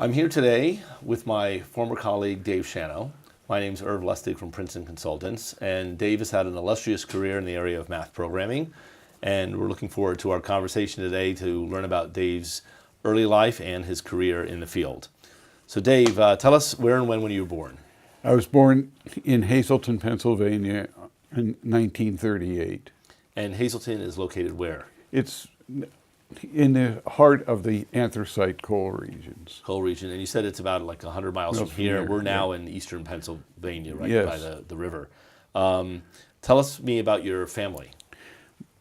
I'm here today with my former colleague, Dave Shanno. My name's Lustig from Princeton Consultants, and Dave has had an illustrious career in the area of math programming, and we're looking forward to our conversation today to learn about Dave's early life and his career in the field. So Dave, tell us where and when you were born. I was born in Hazleton, Pennsylvania in 1938. And Hazleton is located where? It's in the heart of the anthracite coal regions. Coal region, and you said it's about like 100 miles from here. We're now in eastern Pennsylvania, right, yes. by the river. Tell me about your family.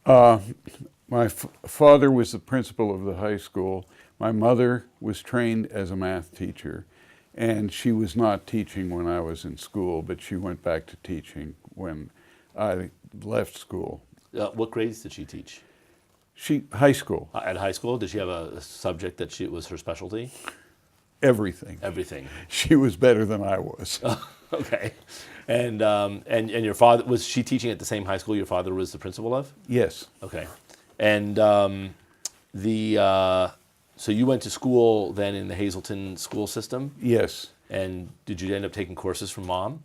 My father was the principal of the high school. My mother was trained as a math teacher, and she was not teaching when I was in school, but she went back to teaching when I left school. What grades did she teach? High school. At high school, did she have a subject that was her specialty? Everything. Everything. She was better than I was. Okay. And your father, was she teaching at the same high school your father was the principal of? Yes. Okay. And so you went to school then in the Hazleton school system? Yes. And did you end up taking courses from Mom?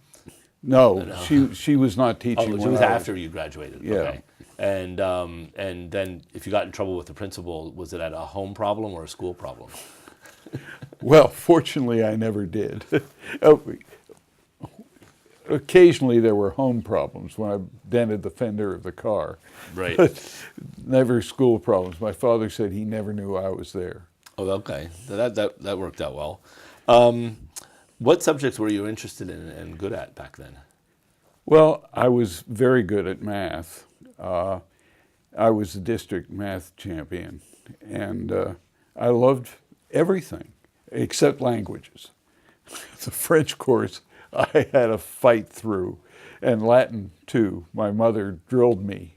No, she was not teaching. Oh, it was after you graduated. Yeah. Okay. And then if you got in trouble with the principal, was it at a home problem or a school problem? Well, fortunately, I never did. Occasionally, there were home problems when I dented the fender of the car. Right. But never school problems. My father said he never knew I was there. Oh, okay. That worked out well. What subjects were you interested in and good at back then? Well, I was very good at math. I was the district math champion, and I loved everything except languages. The French course I had to fight through, and Latin too. My mother drilled me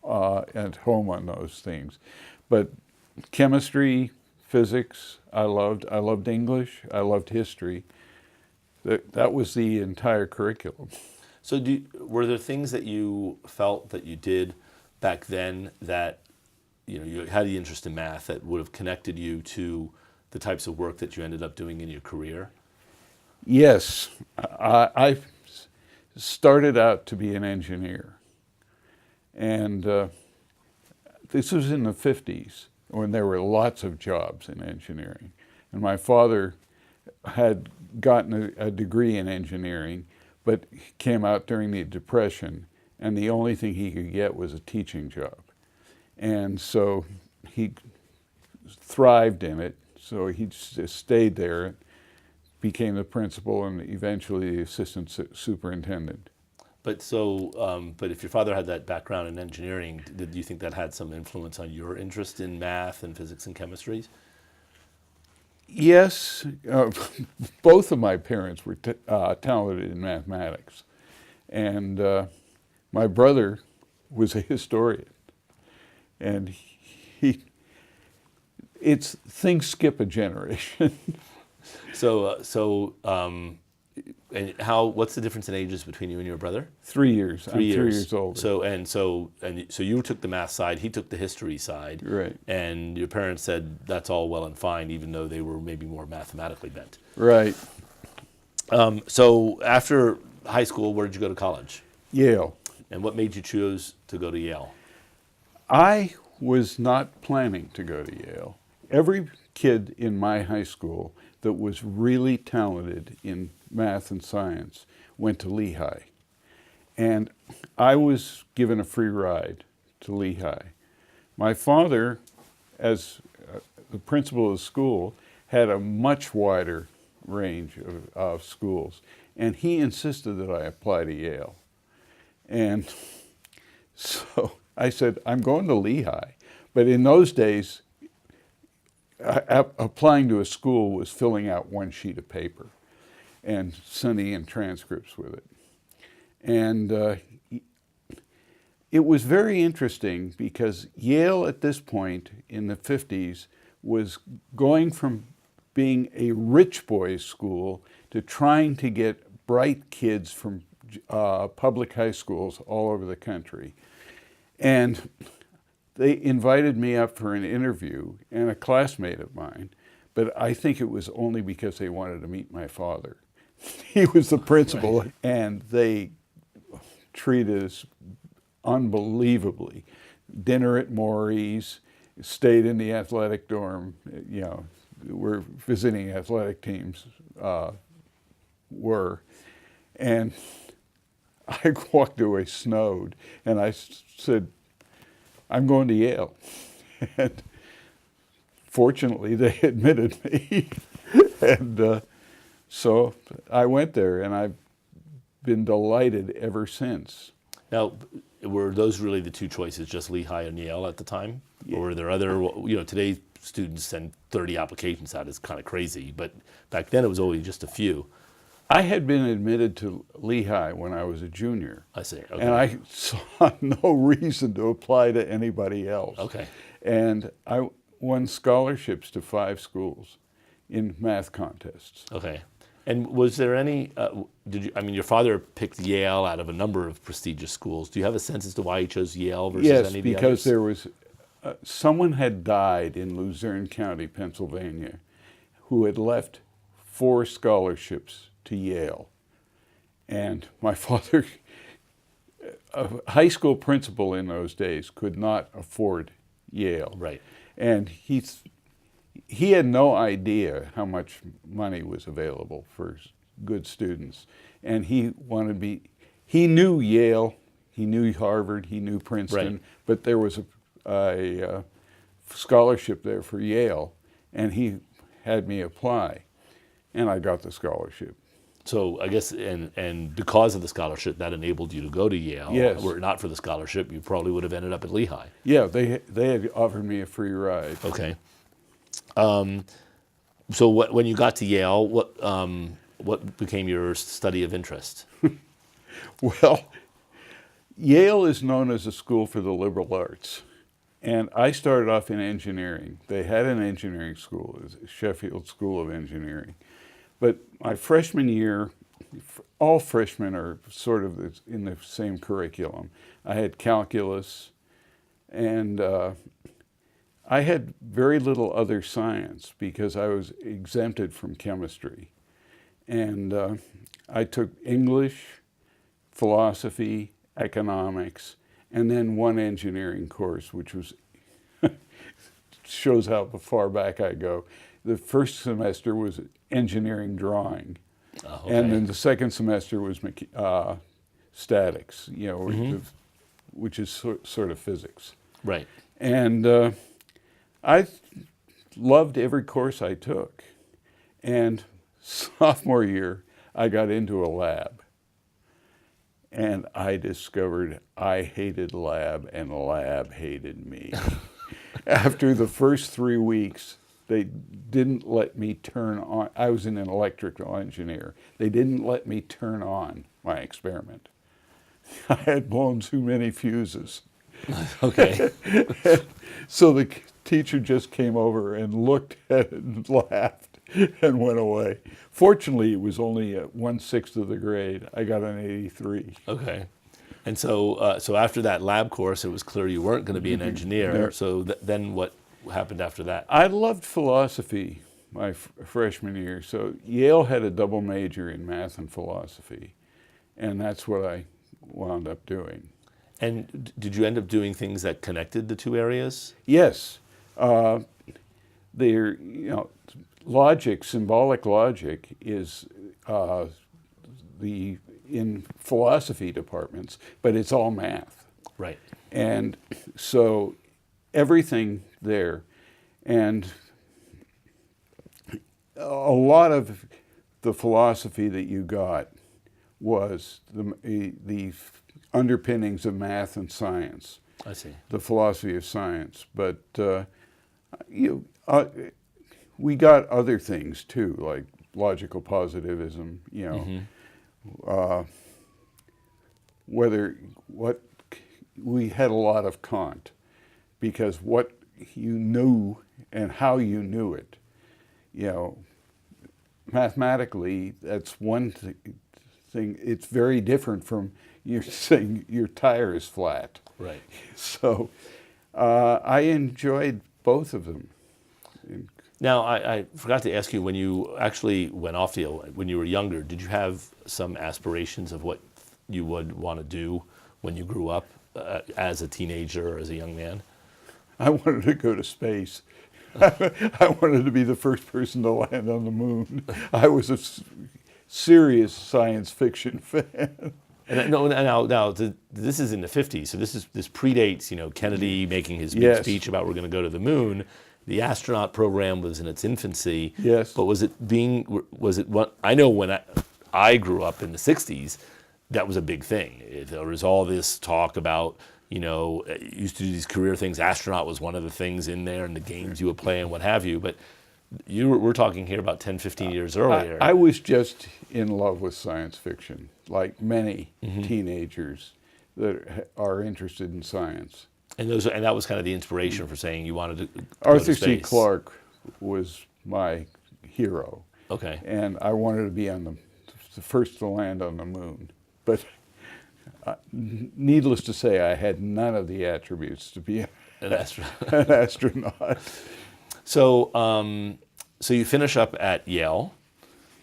at home on those things. But chemistry, physics, I loved. I loved English. I loved history. That was the entire curriculum. So were there things that you felt that you did back then that you had the interest in math that would have connected you to the types of work that you ended up doing in your career? Yes. I started out to be an engineer. And this was in the 50s when there were lots of jobs in engineering. And my father had gotten a degree in engineering, but came out during the Depression, and the only thing he could get was a teaching job. And so he thrived in it, so he just stayed there, became the principal, and eventually the assistant superintendent. But if your father had that background in engineering, did you think that had some influence on your interest in math and physics and chemistry? Yes, both of my parents were talented in mathematics, and my brother was a historian, and things skip a generation. And what's the difference in ages between you and your brother? 3 years. 3 years. I'm 3 years older. So you took the math side, he took the history side. Right. And your parents said that's all well and fine, even though they were maybe more mathematically bent. Right. So after high school, where did you go to college? Yale. And what made you choose to go to Yale? I was not planning to go to Yale. Every kid in my high school that was really talented in math and science went to Lehigh. And I was given a free ride to Lehigh. My father, as the principal of the school, had a much wider range of schools, and he insisted that I apply to Yale. And so I said, I'm going to Lehigh. But in those days, applying to a school was filling out one sheet of paper and sending in transcripts with it. And it was very interesting because Yale at this point in the 50s was going from being a rich boys' school to trying to get bright kids from public high schools all over the country. And they invited me up for an interview, and a classmate of mine but I think it was only because they wanted to meet my father. He was the principal, right. And they treated us unbelievably. Dinner at Maury's, stayed in the athletic dorm. You know, we're visiting athletic teams were, and I walked away snowed, and I said, "I'm going to Yale," and fortunately they admitted me, and so I went there, and I've been delighted ever since. Now, were those really the two choices, just Lehigh and Yale at the time? Yeah. Or were there other, you know, today students send 30 applications out. It's kind of crazy, but back then it was only just a few. I had been admitted to Lehigh when I was a junior. I see, okay. And I saw no reason to apply to anybody else. Okay. And I won scholarships to 5 schools in math contests. Okay. And was there any, I mean, your father picked Yale out of a number of prestigious schools. Do you have a sense as to why he chose Yale versus any of the others? Yes, because there was, someone had died in Luzerne County, Pennsylvania, who had left 4 scholarships to Yale. And my father, a high school principal in those days, could not afford Yale. Right. And he had no idea how much money was available for good students. And he knew Yale, he knew Harvard, he knew Princeton, right. But there was a scholarship there for Yale, and he had me apply, and I got the scholarship. So I guess, and because of the scholarship, that enabled you to go to Yale. Yes. Were it not for the scholarship, you probably would have ended up at Lehigh. Yeah, they had offered me a free ride. Okay. So when you got to Yale, what became your study of interest? Well, Yale is known as a school for the liberal arts. And I started off in engineering. They had an engineering school, Sheffield School of Engineering. But my freshman year, all freshmen are sort of in the same curriculum. I had calculus, and I had very little other science because I was exempted from chemistry. And I took English, philosophy, economics, and then one engineering course, which was, shows how far back I go. The first semester was engineering drawing, okay. And then the second semester was statics, you know, mm-hmm. which is sort of physics. Right. And I loved every course I took. And sophomore year, I got into a lab. And I discovered I hated lab, and lab hated me. After the first 3 weeks, they didn't let me turn on. I was an electrical engineer. They didn't let me turn on my experiment. I had blown too many fuses. Okay. So the teacher just came over and looked at it and laughed and went away. Fortunately, it was only 1/6 of the grade. I got an 83. Okay. And so so after that lab course, it was clear you weren't going to be an engineer. No. So then what happened after that? I loved philosophy my freshman year. So Yale had a double major in math and philosophy. And that's what I wound up doing. And did you end up doing things that connected the two areas? Yes. They're, you know, logic, symbolic logic is in philosophy departments, but it's all math. Right. And so everything there, and a lot of the philosophy that you got was the underpinnings of math and science. I see. The philosophy of science, but we got other things too, like logical positivism. You know, mm-hmm. We had a lot of Kant, because what you knew and how you knew it, you know, mathematically, that's one thing. It's very different from you saying your tire is flat. Right. So I enjoyed both of them. Now, I forgot to ask you, when you actually went off the, when you were younger, did you have some aspirations of what you would want to do when you grew up as a teenager or as a young man? I wanted to go to space. I wanted to be the first person to land on the moon. I was a serious science fiction fan. And now, this is in the 50s, so this predates, Kennedy making his big speech about we're going to go to the moon. The astronaut program was in its infancy. Yes. But was it what I know when I grew up in the 60s, that was a big thing. There was all this talk about, used to do these career things. Astronaut was one of the things in there, and the games you would play and what have you. But we're talking here about 10, 15 years earlier. I was just in love with science fiction, like many teenagers that are interested in science. And that was kind of the inspiration for saying you wanted to go Arthur to C. space. Clarke was my hero. Okay. And I wanted to be on the first to land on the moon. But needless to say, I had none of the attributes to be An astronaut. an astronaut. So you finish up at Yale.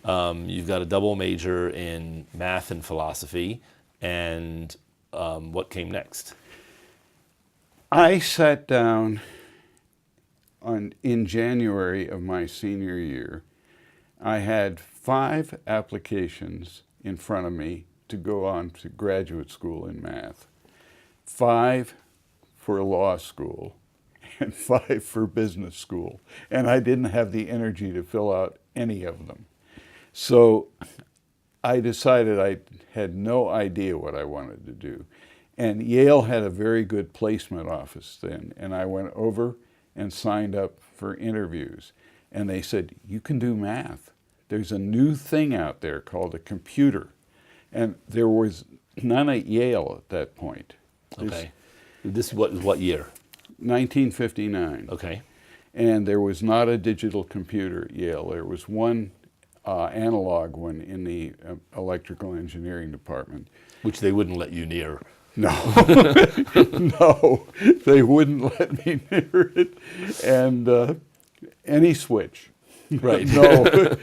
You've got a double major in math and philosophy. And what came next? I sat down in January of my senior year. I had 5 applications in front of me to go on to graduate school in math. 5 for law school and 5 for business school. And I didn't have the energy to fill out any of them. So I decided I had no idea what I wanted to do. And Yale had a very good placement office then. And I went over and signed up for interviews. And they said, you can do math. There's a new thing out there called a computer. And there was none at Yale at that point. Okay. This what year? 1959. Okay. And there was not a digital computer at Yale. There was one analog one in the electrical engineering department. Which they wouldn't let you near. No, no, they wouldn't let me near it. And any switch. Right. No.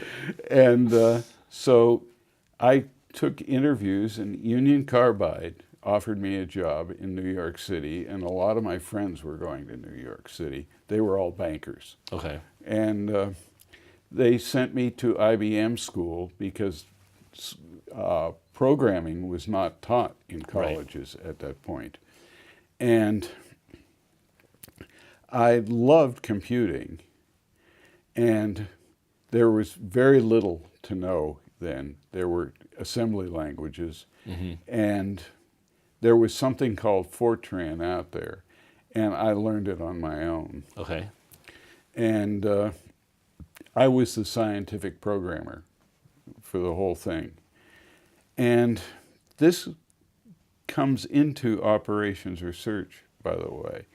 And so I took interviews, and Union Carbide offered me a job in New York City, and a lot of my friends were going to New York City. They were all bankers. Okay. And they sent me to IBM school because programming was not taught in colleges at that point. And I loved computing, and there was very little to know then. There were assembly languages, and there was something called Fortran out there, and I learned it on my own. Okay. And I was the scientific programmer for the whole thing. And this comes into operations research, by the way,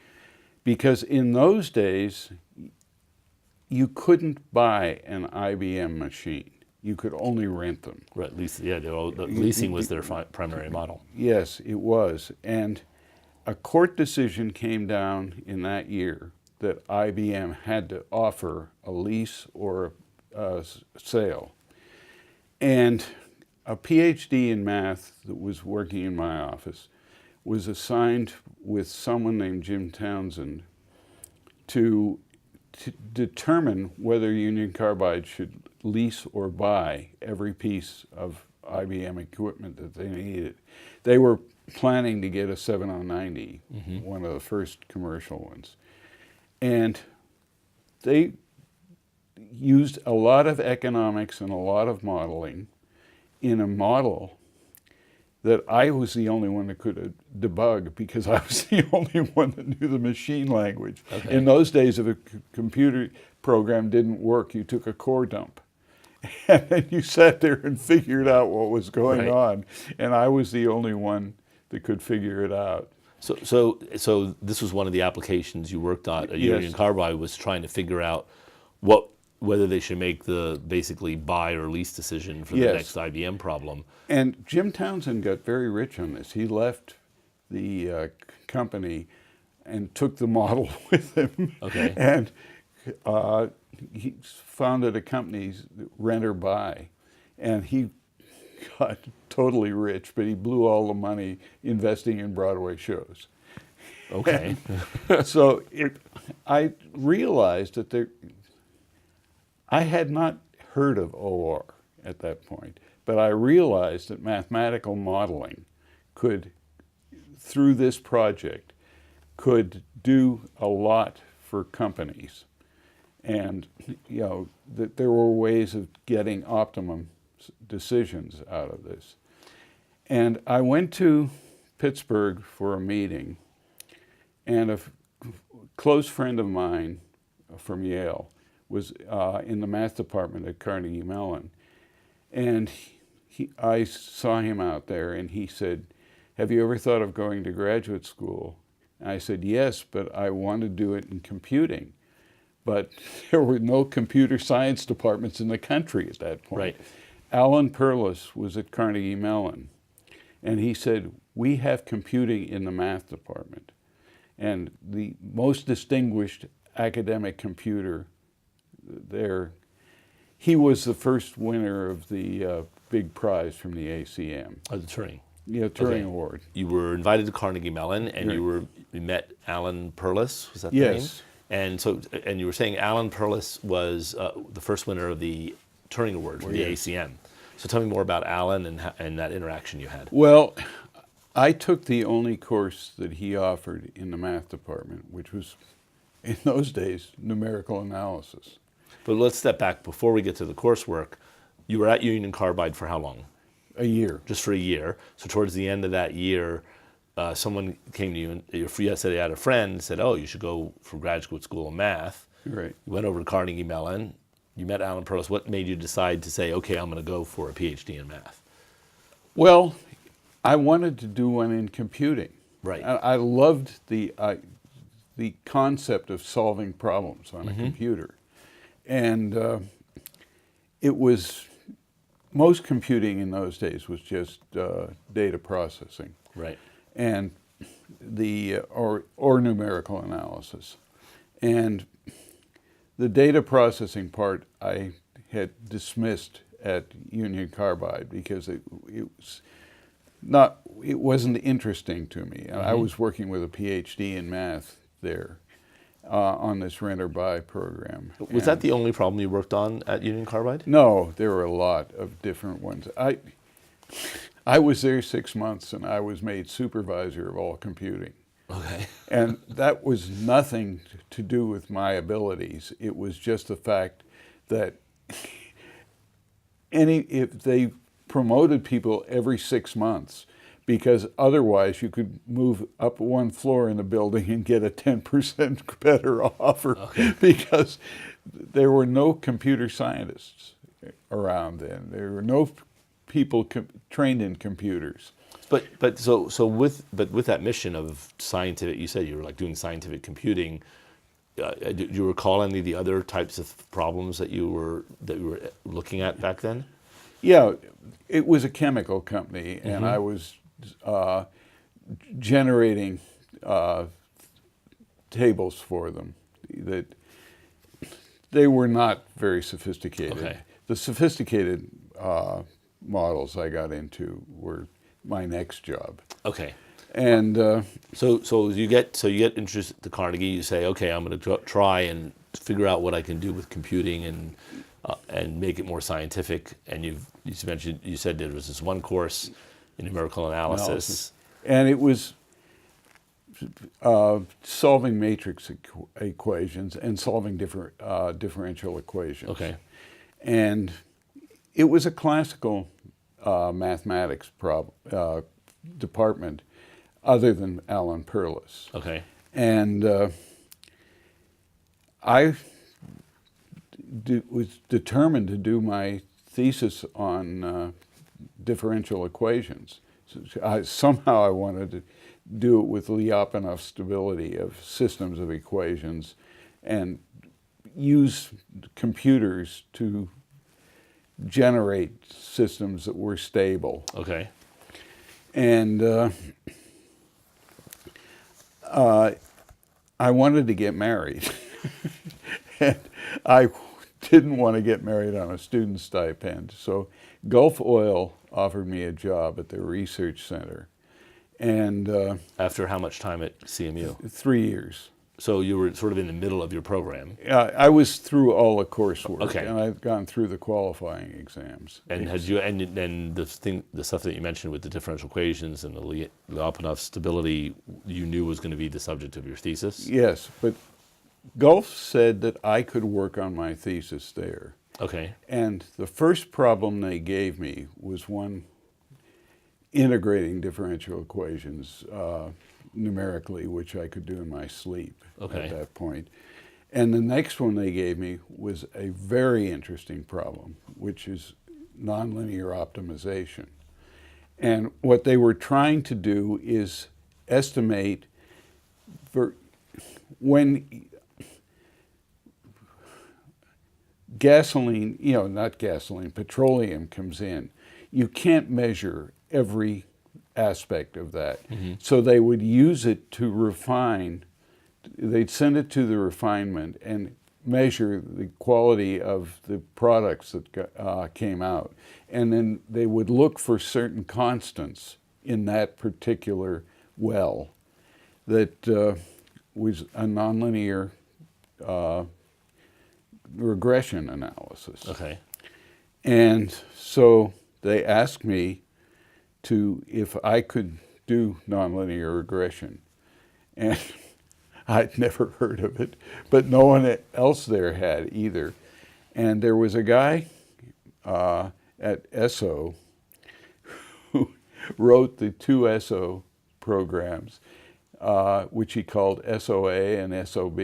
because in those days, you couldn't buy an IBM machine. You could only rent them. Right. Leasing was their primary model. Yes, it was. And a court decision came down in that year that IBM had to offer a lease or a sale. And a PhD in math that was working in my office was assigned with someone named Jim Townsend to determine whether Union Carbide should lease or buy every piece of IBM equipment that they needed. They were planning to get a 7090, one of the first commercial ones. And they used a lot of economics and a lot of modeling in a model that I was the only one that could debug because I was the only one that knew the machine language. Okay. In those days, if a computer program didn't work, you took a core dump. And then you sat there and figured out what was going on. And I was the only one that could figure it out. So this was one of the applications you worked on at Union Carbide, was trying to figure out whether they should make the basically buy or lease decision for the next IBM problem. And Jim Townsend got very rich on this. He left the company and took the model with him. Okay. And he founded a company, Rent or Buy, and he got totally rich, but he blew all the money investing in Broadway shows. Okay. So I realized that I had not heard of OR at that point, but I realized that mathematical modeling through this project, could do a lot for companies. And, that there were ways of getting optimum decisions out of this. And I went to Pittsburgh for a meeting, and a close friend of mine from Yale was in the math department at Carnegie Mellon. And I saw him out there, and he said, "Have you ever thought of going to graduate school?" And I said, "Yes, but I want to do it in computing." But there were no computer science departments in the country at that point. Right. Alan Perlis was at Carnegie Mellon, and he said, "We have computing in the math department." And the most distinguished academic computer there, he was the first winner of the big prize from the ACM. Oh, the Turing. Yeah, Turing Award. You were invited to Carnegie Mellon, and Right. you met Alan Perlis. Was that the Yes. name? And you were saying Alan Perlis was the first winner of the Turing Award from the ACM. So tell me more about Alan and that interaction you had. Well, I took the only course that he offered in the math department, which was, in those days, numerical analysis. But let's step back before we get to the coursework. You were at Union Carbide for how long? A year. Just for a year. So towards the end of that year, someone came to you and you said they had a friend and said, "Oh, you should go for graduate school in math." Right. You went over to Carnegie Mellon. You met Alan Perlis. What made you decide to say, "Okay, I'm going to go for a PhD in math"? Well, I wanted to do one in computing. Right. I loved the concept of solving problems on a computer. And most computing in those days was just data processing. Right. And or numerical analysis. And the data processing part I had dismissed at Union Carbide because it wasn't interesting to me. I was working with a PhD in math there on this Rent or Buy program. Was that the only problem you worked on at Union Carbide? No, there were a lot of different ones. I was there 6 months, and I was made supervisor of all computing. Okay. And that was nothing to do with my abilities. It was just the fact that if they promoted people every 6 months, because otherwise you could move up one floor in the building and get a 10% better offer, because there were no computer scientists around then. There were no people trained in computers. But with that mission of scientific, you said you were like doing scientific computing. Do you recall any of the other types of problems that you were looking at back then? Yeah, it was a chemical company, and I was generating tables for them. That they were not very sophisticated. Okay. The sophisticated models I got into were my next job. Okay. And so you get interested at Carnegie. You say, "Okay, I'm going to try and figure out what I can do with computing and make it more scientific." And you said there was this one course in numerical analysis. And it was solving matrix equations and solving different differential equations. Okay. And it was a classical mathematics department, other than Alan Perlis. Okay. And I was determined to do my thesis on differential equations. Somehow I wanted to do it with Lyapunov stability of systems of equations and use computers to generate systems that were stable. Okay. And I wanted to get married. And I didn't want to get married on a student stipend. So Gulf Oil offered me a job at their research center. And After how much time at CMU? 3 years. So you were sort of in the middle of your program. I was through all the coursework, Okay. and I'd gone through the qualifying exams. And had you and the stuff that you mentioned with the differential equations and the Lyapunov stability, you knew was going to be the subject of your thesis? Yes, but Gulf said that I could work on my thesis there. Okay. And the first problem they gave me was one integrating differential equations numerically, which I could do in my sleep Okay. at that point. And the next one they gave me was a very interesting problem, which is nonlinear optimization. And what they were trying to do is estimate when gasoline, not gasoline, petroleum comes in, you can't measure every aspect of that. Mm-hmm. So they would use it to refine, they'd send it to the refinement and measure the quality of the products that came out. And then they would look for certain constants in that particular well that was a nonlinear regression analysis. Okay. And so they asked me if I could do nonlinear regression. And I'd never heard of it, but no one else there had either. And there was a guy at ESO who wrote the two ESO programs, which he called SOA and SOB.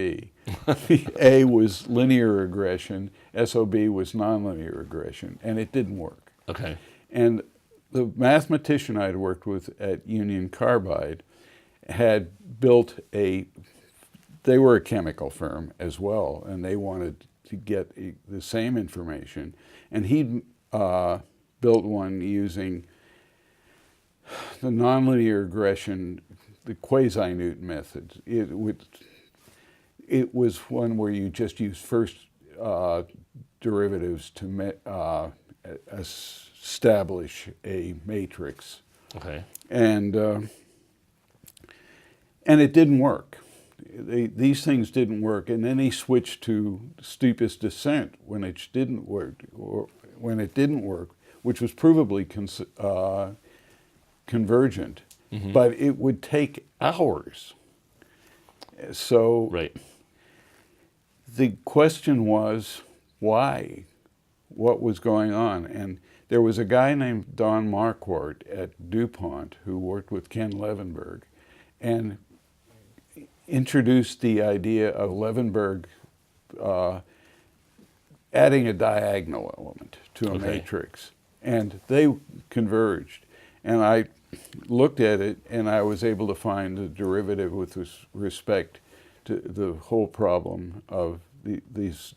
A was linear regression, SOB was nonlinear regression, and it didn't work. Okay. And the mathematician I'd worked with at Union Carbide had built they were a chemical firm as well, and they wanted to get the same information. And he'd built one using the nonlinear regression, the quasi-Newton method. It was one where you just use first derivatives to establish a matrix. Okay. And it didn't work. These things didn't work. And then he switched to steepest descent when it didn't work, which was provably convergent. Mm-hmm. But it would take hours. So Right. the question was, why? What was going on? And there was a guy named Don Marquardt at DuPont who worked with Ken Levenberg and introduced the idea of Levenberg adding a diagonal element to a matrix. And they converged. And I looked at it and I was able to find the derivative with respect to the whole problem of these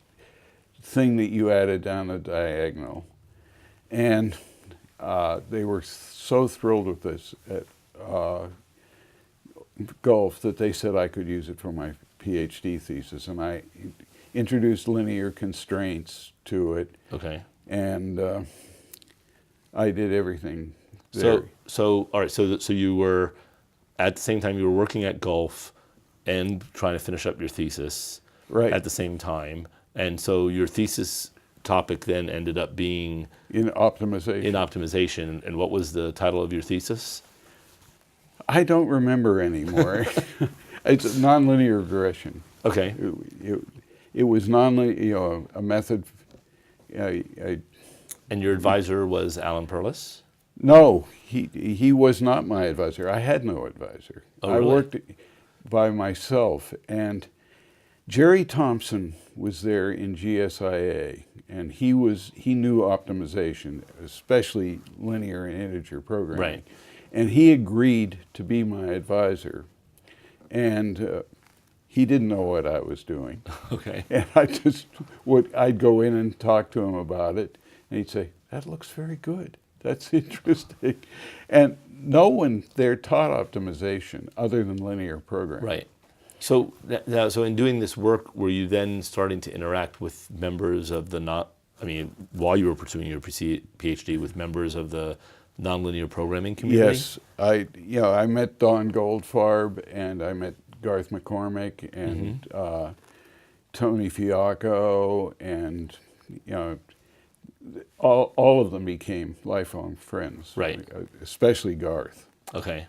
thing that you added down a diagonal. And they were so thrilled with this at Gulf that they said I could use it for my PhD thesis. And I introduced linear constraints to it. Okay. And I did everything there. So all right. So you were at the same time you were working at Gulf and trying to finish up your thesis. Right. At the same time, and so your thesis topic then ended up being In optimization. in optimization. And what was the title of your thesis? I don't remember anymore. It's nonlinear regression. Okay. It was nonlinear, a method. And your advisor was Alan Perlis? No, he was not my advisor. I had no advisor. Oh, I really? worked by myself, and Jerry Thompson was there in GSIA, and he knew optimization, especially linear and integer programming. Right. And he agreed to be my advisor, and he didn't know what I was doing. Okay. And I'd go in and talk to him about it, and he'd say, "That looks very good. That's interesting." And no one there taught optimization other than linear programming. Right. So now, so in doing this work, were you then starting to interact with members of the while you were pursuing your PhD, with members of the nonlinear programming community? Yes, I met Don Goldfarb, and I met Garth McCormick, and Tony Fiacco, and all of them became lifelong friends. Right. Especially Garth. Okay.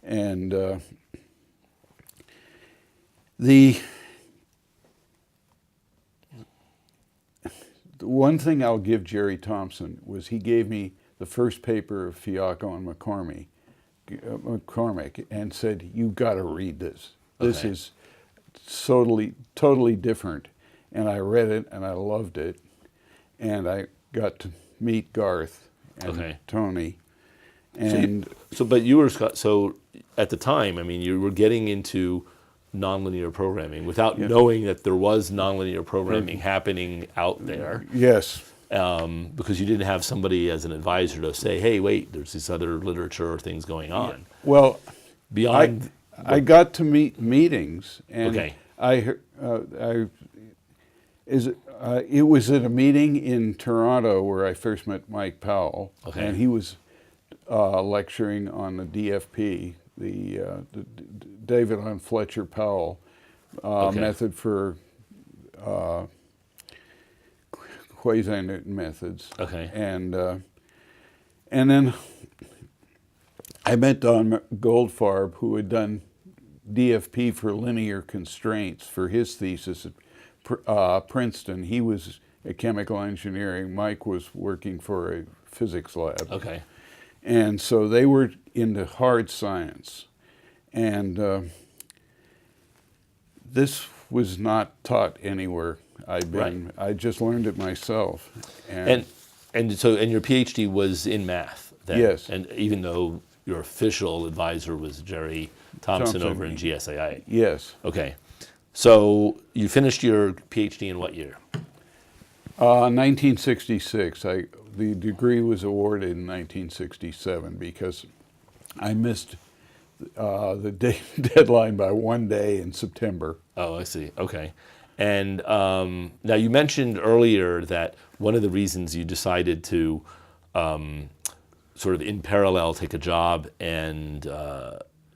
And the one thing I'll give Jerry Thompson was he gave me the first paper of Fiacco and McCormick and said, "You've got to read this. This Okay. is totally different." And I read it and I loved it. And I got to meet Garth and Tony. And but you were so at the time. I mean, you were getting into nonlinear programming without knowing that there was nonlinear programming happening out there. Yes. Because you didn't have somebody as an advisor to say, "Hey, wait, there's this other literature or things going on." Well, Beyond, I got to meetings, and Okay. It was at a meeting in Toronto where I first met Mike Powell, Okay. and he was lecturing on the DFP, the David on Fletcher Powell method for quasi-Newton methods. Okay. And then I met Don Goldfarb, who had done DFP for linear constraints for his thesis at Princeton. He was a chemical engineering. Mike was working for a physics lab. Okay. And so they were into hard science. And this was not taught anywhere I'd been. I just learned it myself. And your PhD was in math then? Yes. And even though your official advisor was Jerry Thompson over in GSAI? Yes. Okay. So you finished your PhD in what year? 1966. The degree was awarded in 1967 because I missed the deadline by one day in September. Oh, I see. Okay. And now you mentioned earlier that one of the reasons you decided to sort of in parallel take a job and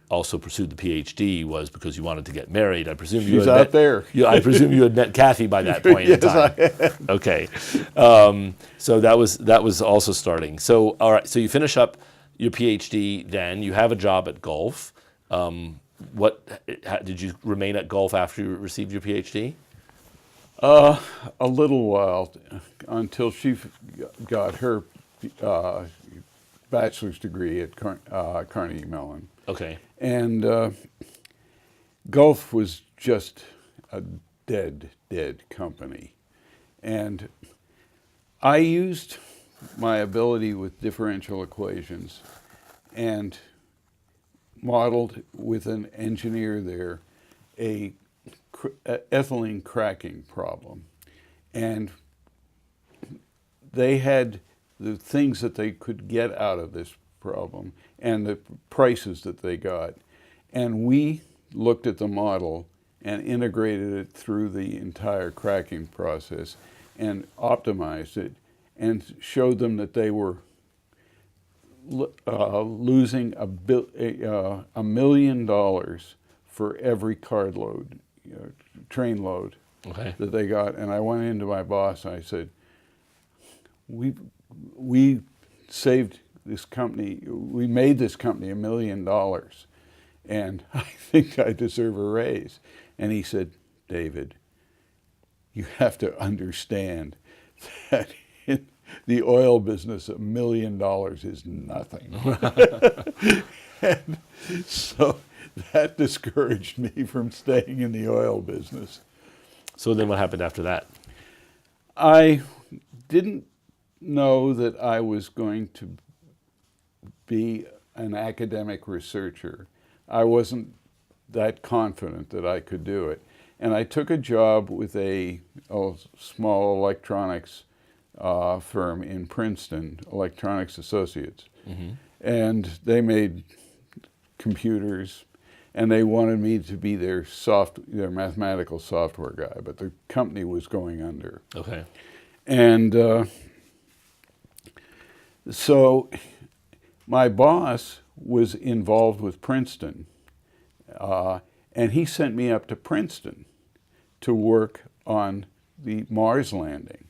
also pursued the PhD was because you wanted to get married. I presume She's out there. I presume you had met Kathy by that point in time. Yes, Okay. So that was also starting. So all right. So you finish up your PhD. Then you have a job at Gulf. Did you remain at Gulf after you received your PhD? A little while, until she got her bachelor's degree at Carnegie Mellon. Okay. And Gulf was just a dead company. And I used my ability with differential equations and modeled with an engineer there a ethylene cracking problem. And they had the things that they could get out of this problem and the prices that they got. And we looked at the model and integrated it through the entire cracking process and optimized it and showed them that they were losing $1 million for every card load, train load that they got. And I went into my boss and I said, we saved this company, we made this company $1 million, and I think I deserve a raise. And he said, David, you have to understand that in the oil business, $1 million is nothing. And so that discouraged me from staying in the oil business. So then what happened after that? I didn't know that I was going to be an academic researcher. I wasn't that confident that I could do it. And I took a job with a small electronics firm in Princeton, Electronics Associates. Mm-hmm. And they made computers. and they wanted me to be their mathematical software guy, but the company was going under. Okay. And so my boss was involved with Princeton, and he sent me up to Princeton to work on the Mars landing.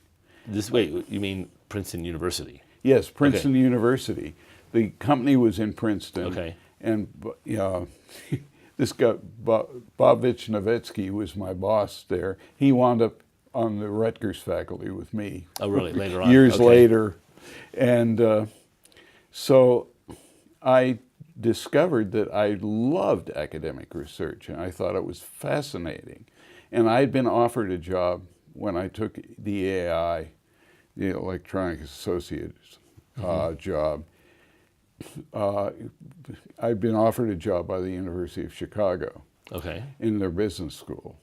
Wait, you mean Princeton University? Yes, Princeton University. The company was in Princeton. Okay. And this guy, Bob Vichnevetsky, was my boss there. He wound up on the Rutgers faculty with me. Oh, really? Later on? Years later. And so I discovered that I loved academic research, and I thought it was fascinating. And I had been offered a job when I took the AI, the Electronic Associates job. I'd been offered a job by the University of Chicago in their business school.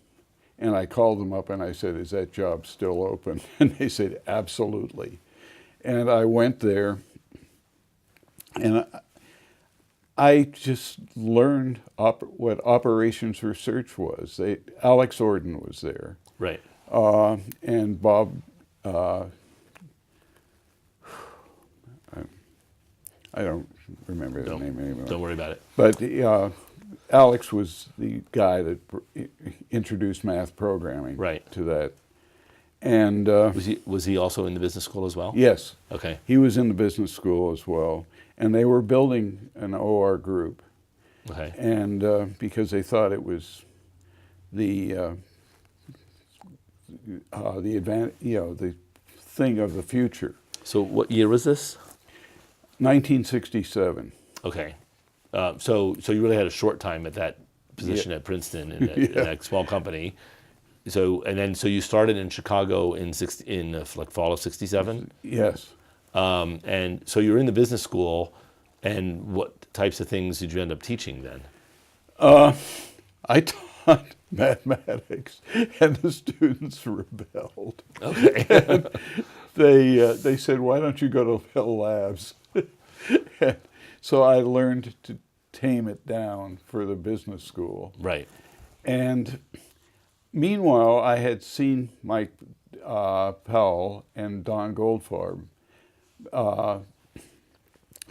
And I called them up and I said, is that job still open? And they said, absolutely. And I went there, and I just learned what operations research was. Alex Orden was there. Right. And Bob, I don't remember the name anymore. Don't worry about it. But Alex was the guy that introduced math programming to that. And was he also in the business school as well? Yes. Okay. He was in the business school as well. And they were building an OR group. Okay. And because they thought it was the the thing of the future. So what year was this? 1967. Okay. So you really had a short time at that position at Princeton in that small company. So you started in Chicago in fall of '67. Yes. And so you were in the business school, and what types of things did you end up teaching then? I taught mathematics, and the students rebelled. Okay. And they said, "Why don't you go to Bell Labs?" And so I learned to tame it down for the business school. Right. And meanwhile, I had seen Mike Powell and Don Goldfarb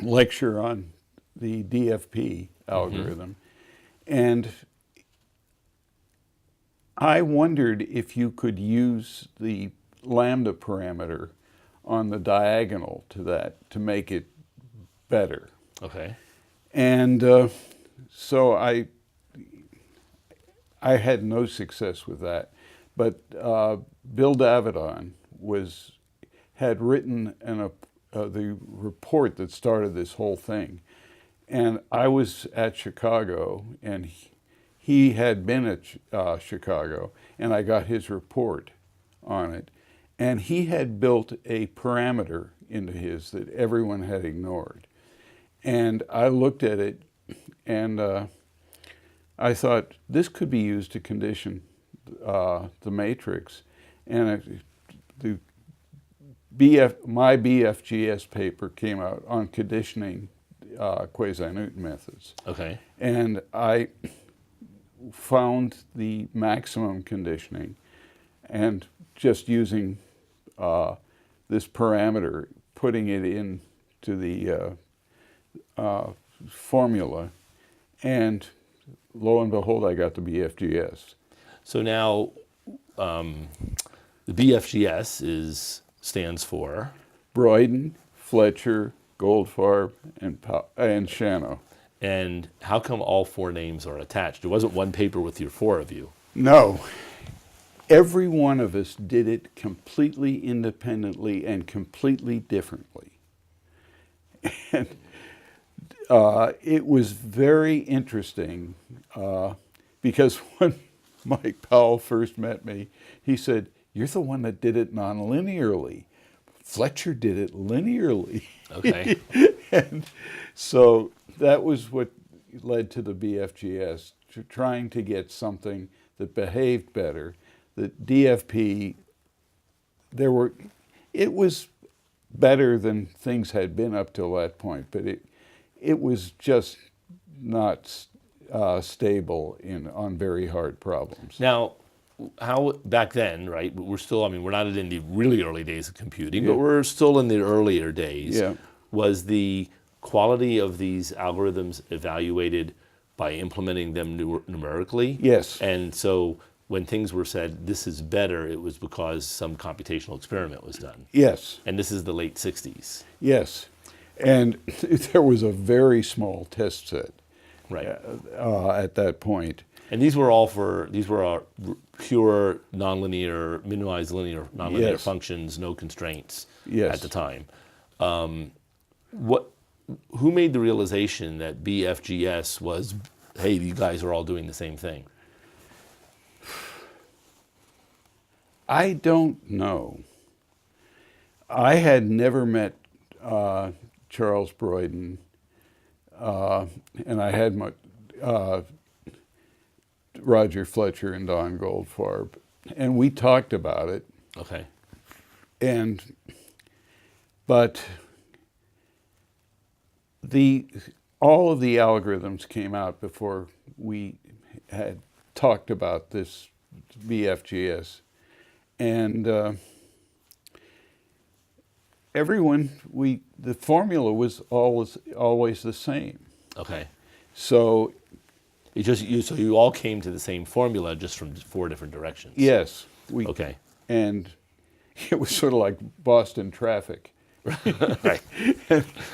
lecture on the DFP algorithm. And I wondered if you could use the lambda parameter on the diagonal to that to make it better. Okay. And so I had no success with that. But Bill Davidon had written the report that started this whole thing. And I was at Chicago, and he had been at Chicago, and I got his report on it. And he had built a parameter into his that everyone had ignored. And I looked at it, and I thought, this could be used to condition the matrix. And my BFGS paper came out on conditioning quasi-Newton methods. Okay. And I found the maximum conditioning, and just using this parameter, putting it into the formula, and lo and behold, I got the BFGS. So now the BFGS stands for? Broyden, Fletcher, Goldfarb, and Shanno. And how come all four names are attached? It wasn't one paper with your four of you. No. Every one of us did it completely independently and completely differently. And it was very interesting because when Mike Powell first met me, he said, "You're the one that did it nonlinearly. Fletcher did it linearly." Okay. And so that was what led to the BFGS, trying to get something that behaved better. The DFP, it was better than things had been up till that point, but it was just not stable on very hard problems. Now, how back then, right? We're still, I mean, we're not in the really early days of computing, but Yeah. we're still in the earlier days. Yeah. Was the quality of these algorithms evaluated by implementing them numerically? Yes. And so when things were said, this is better, it was because some computational experiment was done. Yes. And this is the late 60s. Yes. And there was a very small test set Right. at that point. And these were all pure nonlinear, minimized linear nonlinear Yes. functions, no constraints Yes. at the time. Who made the realization that BFGS was, hey, you guys are all doing the same thing? I don't know. I had never met Charles Broyden, and I had Roger Fletcher and Don Goldfarb, and we talked about it. Okay. But all of the algorithms came out before we had talked about this BFGS, and the formula was always the same. Okay. So So you all came to the same formula, just from 4 different directions. yes, Okay. and it was sort of like Boston traffic. Right.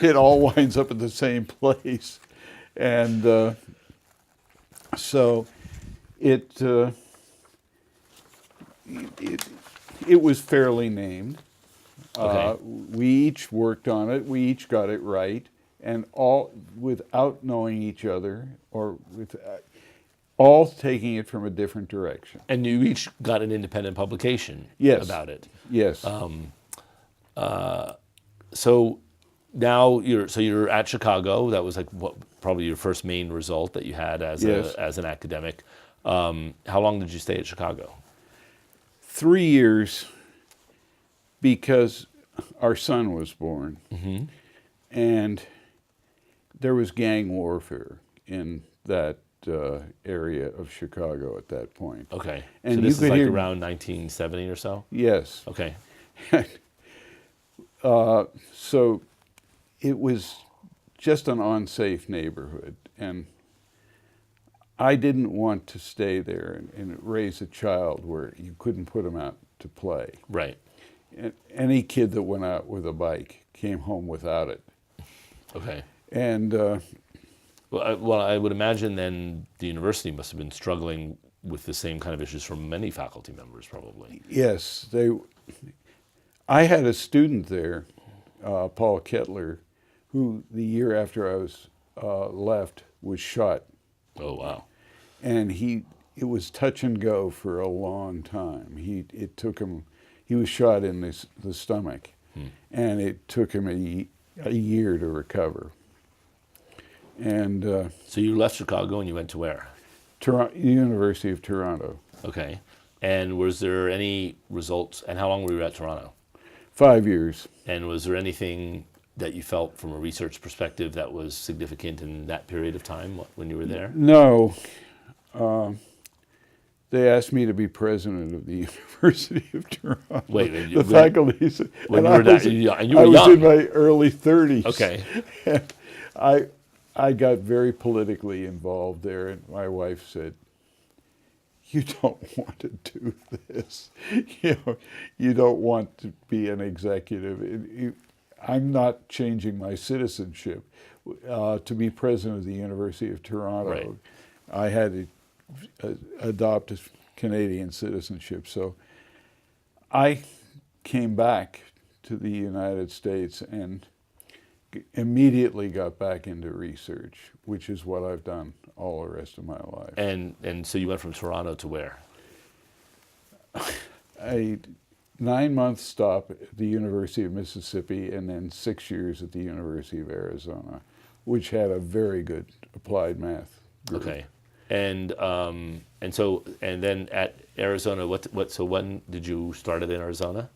It all winds up at the same place, and so it was fairly named. Okay. We each worked on it. We each got it right, and all without knowing each other, or with all taking it from a different direction. And you each got an independent publication Yes. about it. Yes. So now you're at Chicago. That was like probably your first main result that you had as Yes. as an academic. How long did you stay at Chicago? 3 years, because our son was born, and there was gang warfare in that area of Chicago at that point. Okay. And so you this is could like hear- around 1970 or so? Yes. Okay. So it was just an unsafe neighborhood, and I didn't want to stay there and raise a child where you couldn't put him out to play. Right. And any kid that went out with a bike came home without it. Okay. And Well, I would imagine then the university must have been struggling with the same kind of issues from many faculty members, probably. yes, I had a student there, Paul Kettler, who the year after I was left was shot, Oh, wow. and it was touch and go for a long time. He was shot in the stomach, and it took him a year to recover. And So you left Chicago and you went to where? University of Toronto. Okay. And was there any results, and how long were you at Toronto? 5 years. And was there anything that you felt from a research perspective that was significant in that period of time when you were there? No. They asked me to be president of the University of Toronto. Wait, the faculty. when and you were I was young. in my early 30s. Okay. And I got very politically involved there, and my wife said, "You don't want to do this. You don't want to be an executive. I'm not changing my citizenship to be president of the University of Toronto. Right. I had to adopt a Canadian citizenship, so I came back to the United States and immediately got back into research, which is what I've done all the rest of my life. And so you went from Toronto to where? A 9-month stop at the University of Mississippi, and then 6 years at the University of Arizona, which had a very good applied math group. Okay. And then at Arizona, so when did you start it in Arizona?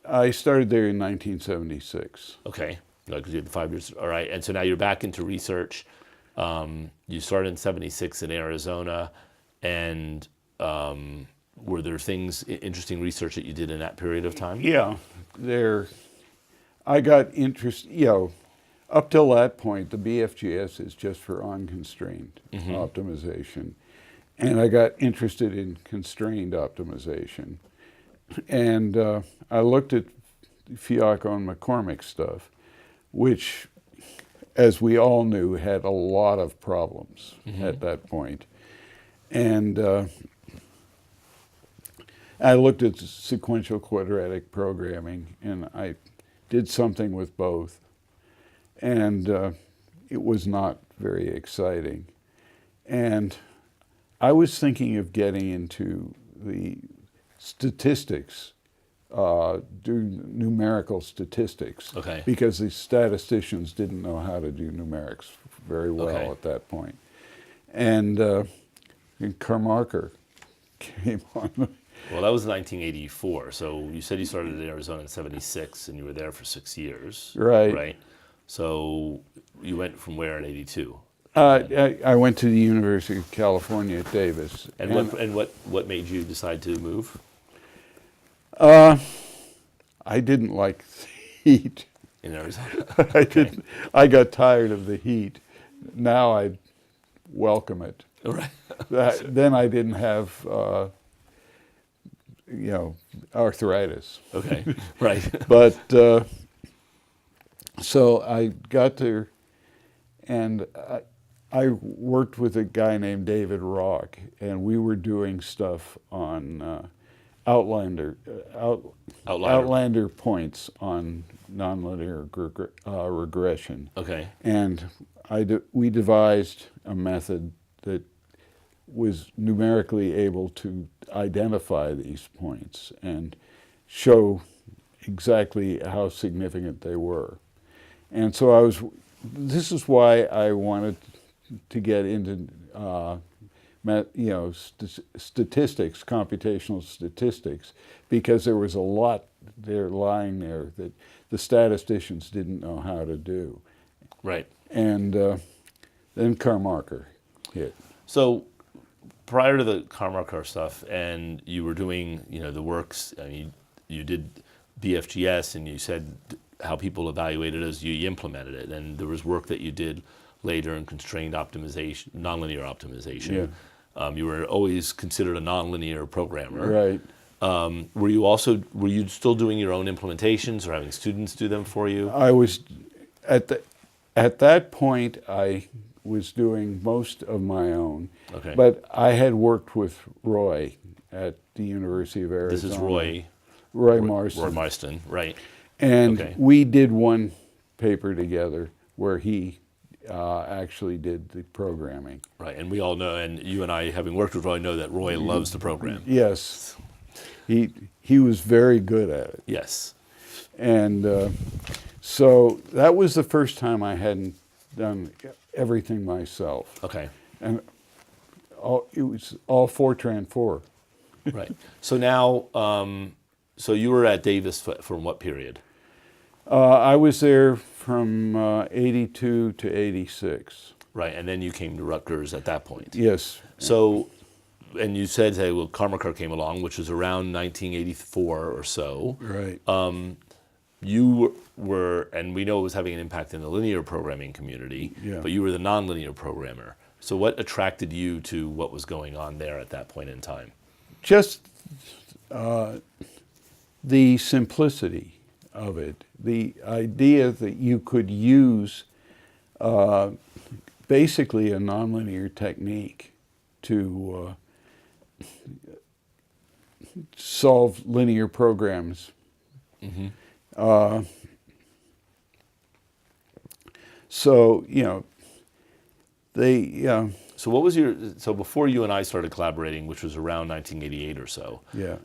I started there in 1976. Okay. Because you had the 5 years. All right. And so now you're back into research. You started in '76 in Arizona, and were there things, interesting research that you did in that period of time? Yeah, I got interest, up till that point, the BFGS is just for unconstrained optimization. And I got interested in constrained optimization. And I looked at Fiocco and McCormick's stuff, which, as we all knew, had a lot of problems at that point. And I looked at sequential quadratic programming, and I did something with both. And it was not very exciting. And I was thinking of getting into the statistics, doing numerical statistics, because the statisticians didn't know how to do numerics very well at that point. And Carmarker came on. Well, that was 1984. So you said you started in Arizona in '76, and you were there for 6 years. Right. So you went from where in '82? I went to the University of California at Davis. And what made you decide to move? I didn't like the heat. In Arizona? I got tired of the heat. Now I welcome it. Right. Then I didn't have, arthritis. Okay, right. But so I got there, and I worked with a guy named David Rock, and we were doing stuff on outlander points on nonlinear regression. Okay. And we devised a method that was numerically able to identify these points and show exactly how significant they were. And so this is why I wanted to get into statistics, computational statistics, because there was a lot there lying there that the statisticians didn't know how to do. Right. And then Carmarker hit. So prior to the Carmarker stuff, and you were doing, the works, I mean, you did BFGS, and you said how people evaluated it as you implemented it, and there was work that you did later in constrained optimization, nonlinear optimization. Yeah. You were always considered a nonlinear programmer. Right. Were you still doing your own implementations or having students do them for you? I was at that point I was doing most of my own. Okay. But I had worked with Roy at the University of Arizona. This is Roy Marston. Roy Marston, right. And we did one paper together where he actually did the programming. Right, and we all know, and you and I, having worked with Roy, know that Roy loves to program. Yes. He was very good at it. Yes. And so that was the first time I hadn't done everything myself. Okay. And it was all Fortran 4. Right. So now, so you were at Davis from what period? I was there from 82 to 86. Right, and then you came to Rutgers at that point. Yes. So, and you said, hey, well, Carmarker came along, which was around 1984 or so. Right. You were, and we know it was having an impact in the linear programming community, Yeah. but you were the nonlinear programmer. So what attracted you to what was going on there at that point in time? Just the simplicity of it, the idea that you could use basically a nonlinear technique to solve linear programs. Mm-hmm. So, So what was so before you and I started collaborating, which was around 1988 or so, yeah.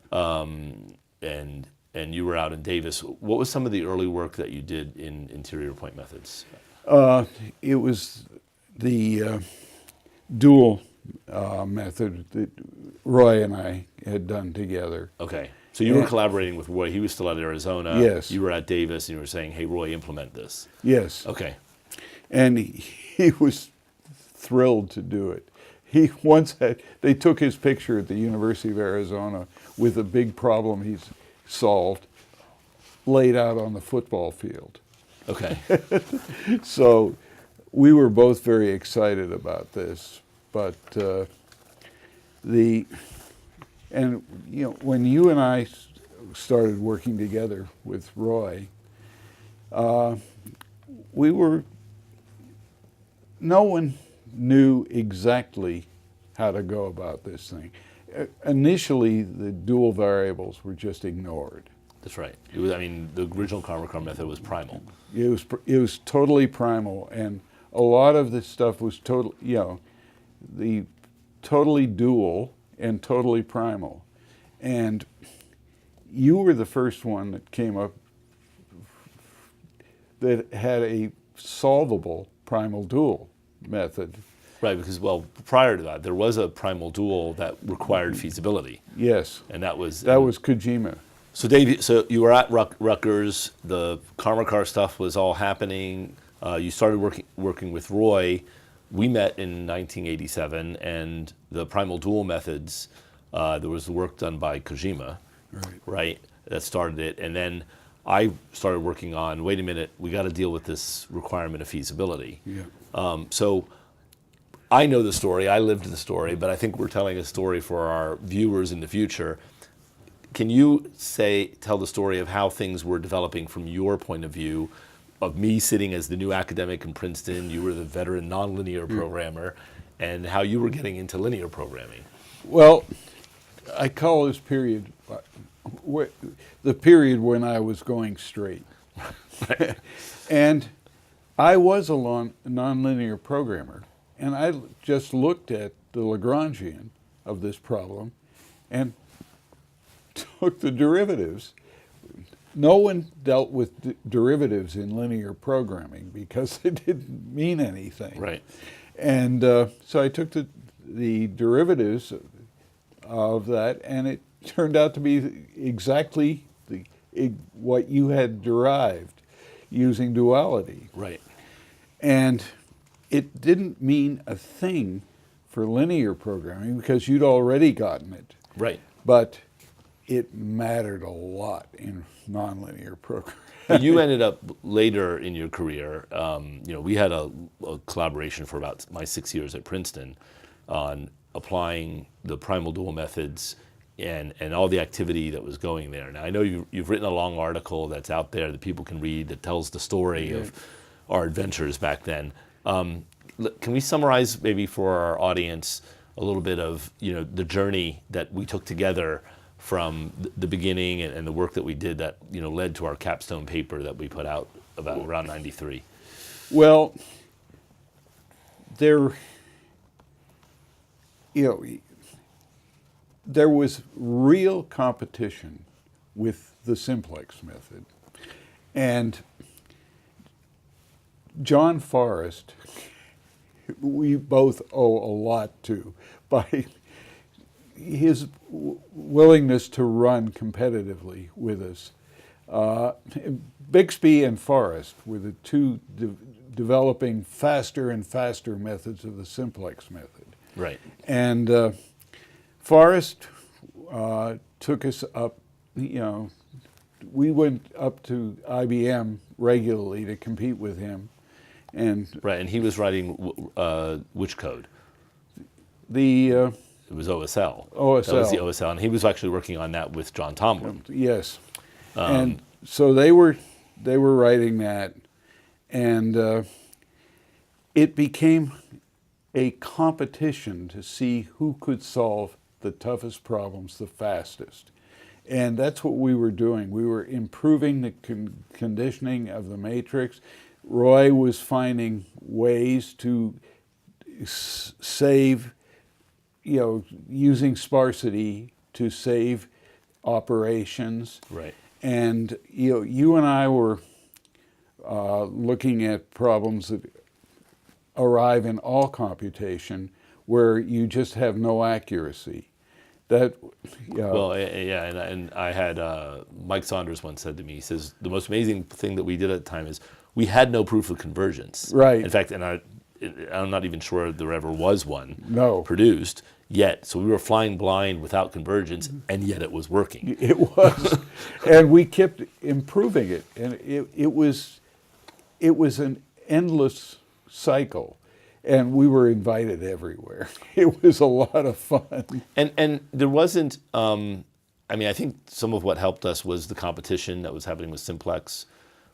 And you were out in Davis, what was some of the early work that you did in interior point methods? It was the dual method that Roy and I had done together. Okay. So you were collaborating with Roy. He was still at Arizona. Yes. You were at Davis, and you were saying, hey, Roy, implement this. Yes. Okay. And he was thrilled to do it. He once had, they took his picture at the University of Arizona with a big problem he's solved, laid out on the football field. Okay. So we were both very excited about this, but when you and I started working together with Roy, no one knew exactly how to go about this thing. Initially, the dual variables were just ignored. That's right. It was, I mean, the original karma car method was primal. It was totally primal, and a lot of this stuff was the totally dual and totally primal. And you were the first one that came up that had a solvable primal dual method. Right, because, well, prior to that, there was a primal dual that required feasibility. Yes. And that was Kojima. So Dave, so you were at Rutgers, the karma car stuff was all happening. You started working with Roy. We met in 1987, and the primal dual methods, there was work done by Kojima, right, that started it. And then I started working on, wait a minute, we got to deal with this requirement of feasibility. Yeah. So I know the story, I lived the story, but I think we're telling a story for our viewers in the future. Can you tell the story of how things were developing from your point of view, of me sitting as the new academic in Princeton, you were the veteran nonlinear programmer, and how you were getting into linear programming? Well, I call this period the period when I was going straight. And I was a nonlinear programmer, and I just looked at the Lagrangian of this problem and took the derivatives. No one dealt with derivatives in linear programming because they didn't mean anything. Right. And so I took the derivatives of that, and it turned out to be exactly what you had derived using duality. Right. And it didn't mean a thing for linear programming because you'd already gotten it. Right. But it mattered a lot in nonlinear programming. But you ended up later in your career, we had a collaboration for about my 6 years at Princeton on applying the primal dual methods and all the activity that was going there. Now, I know you've written a long article that's out there that people can read that tells the story of our adventures back then. Can we summarize maybe for our audience a little bit of the journey that we took together from the beginning and the work that we did that led to our capstone paper that we put out about around 93? Well, there was real competition with the simplex method. And John Forrest, we both owe a lot to by his willingness to run competitively with us. Bixby and Forrest were the two developing faster and faster methods of the simplex method. Right. And Forrest took us up, we went up to IBM regularly to compete with him. Right, and he was writing which code? It was OSL. OSL. That was the OSL, and he was actually working on that with John Tomlin. Yes. And so they were writing that, and it became a competition to see who could solve the toughest problems the fastest. And that's what we were doing. We were improving the conditioning of the matrix. Roy was finding ways to save, using sparsity to save operations. Right. And you and I were looking at problems that arrive in all computation where you just have no accuracy. Well, yeah, and I had Mike Saunders once said to me, he says, the most amazing thing that we did at the time is we had no proof of convergence. Right. In fact, and I'm not even sure there ever was one No. produced yet. So we were flying blind without convergence, and yet it was working. It was, and we kept improving it, and it was an endless cycle, and we were invited everywhere. It was a lot of fun. And there wasn't. I mean, I think some of what helped us was the competition that was happening with Simplex.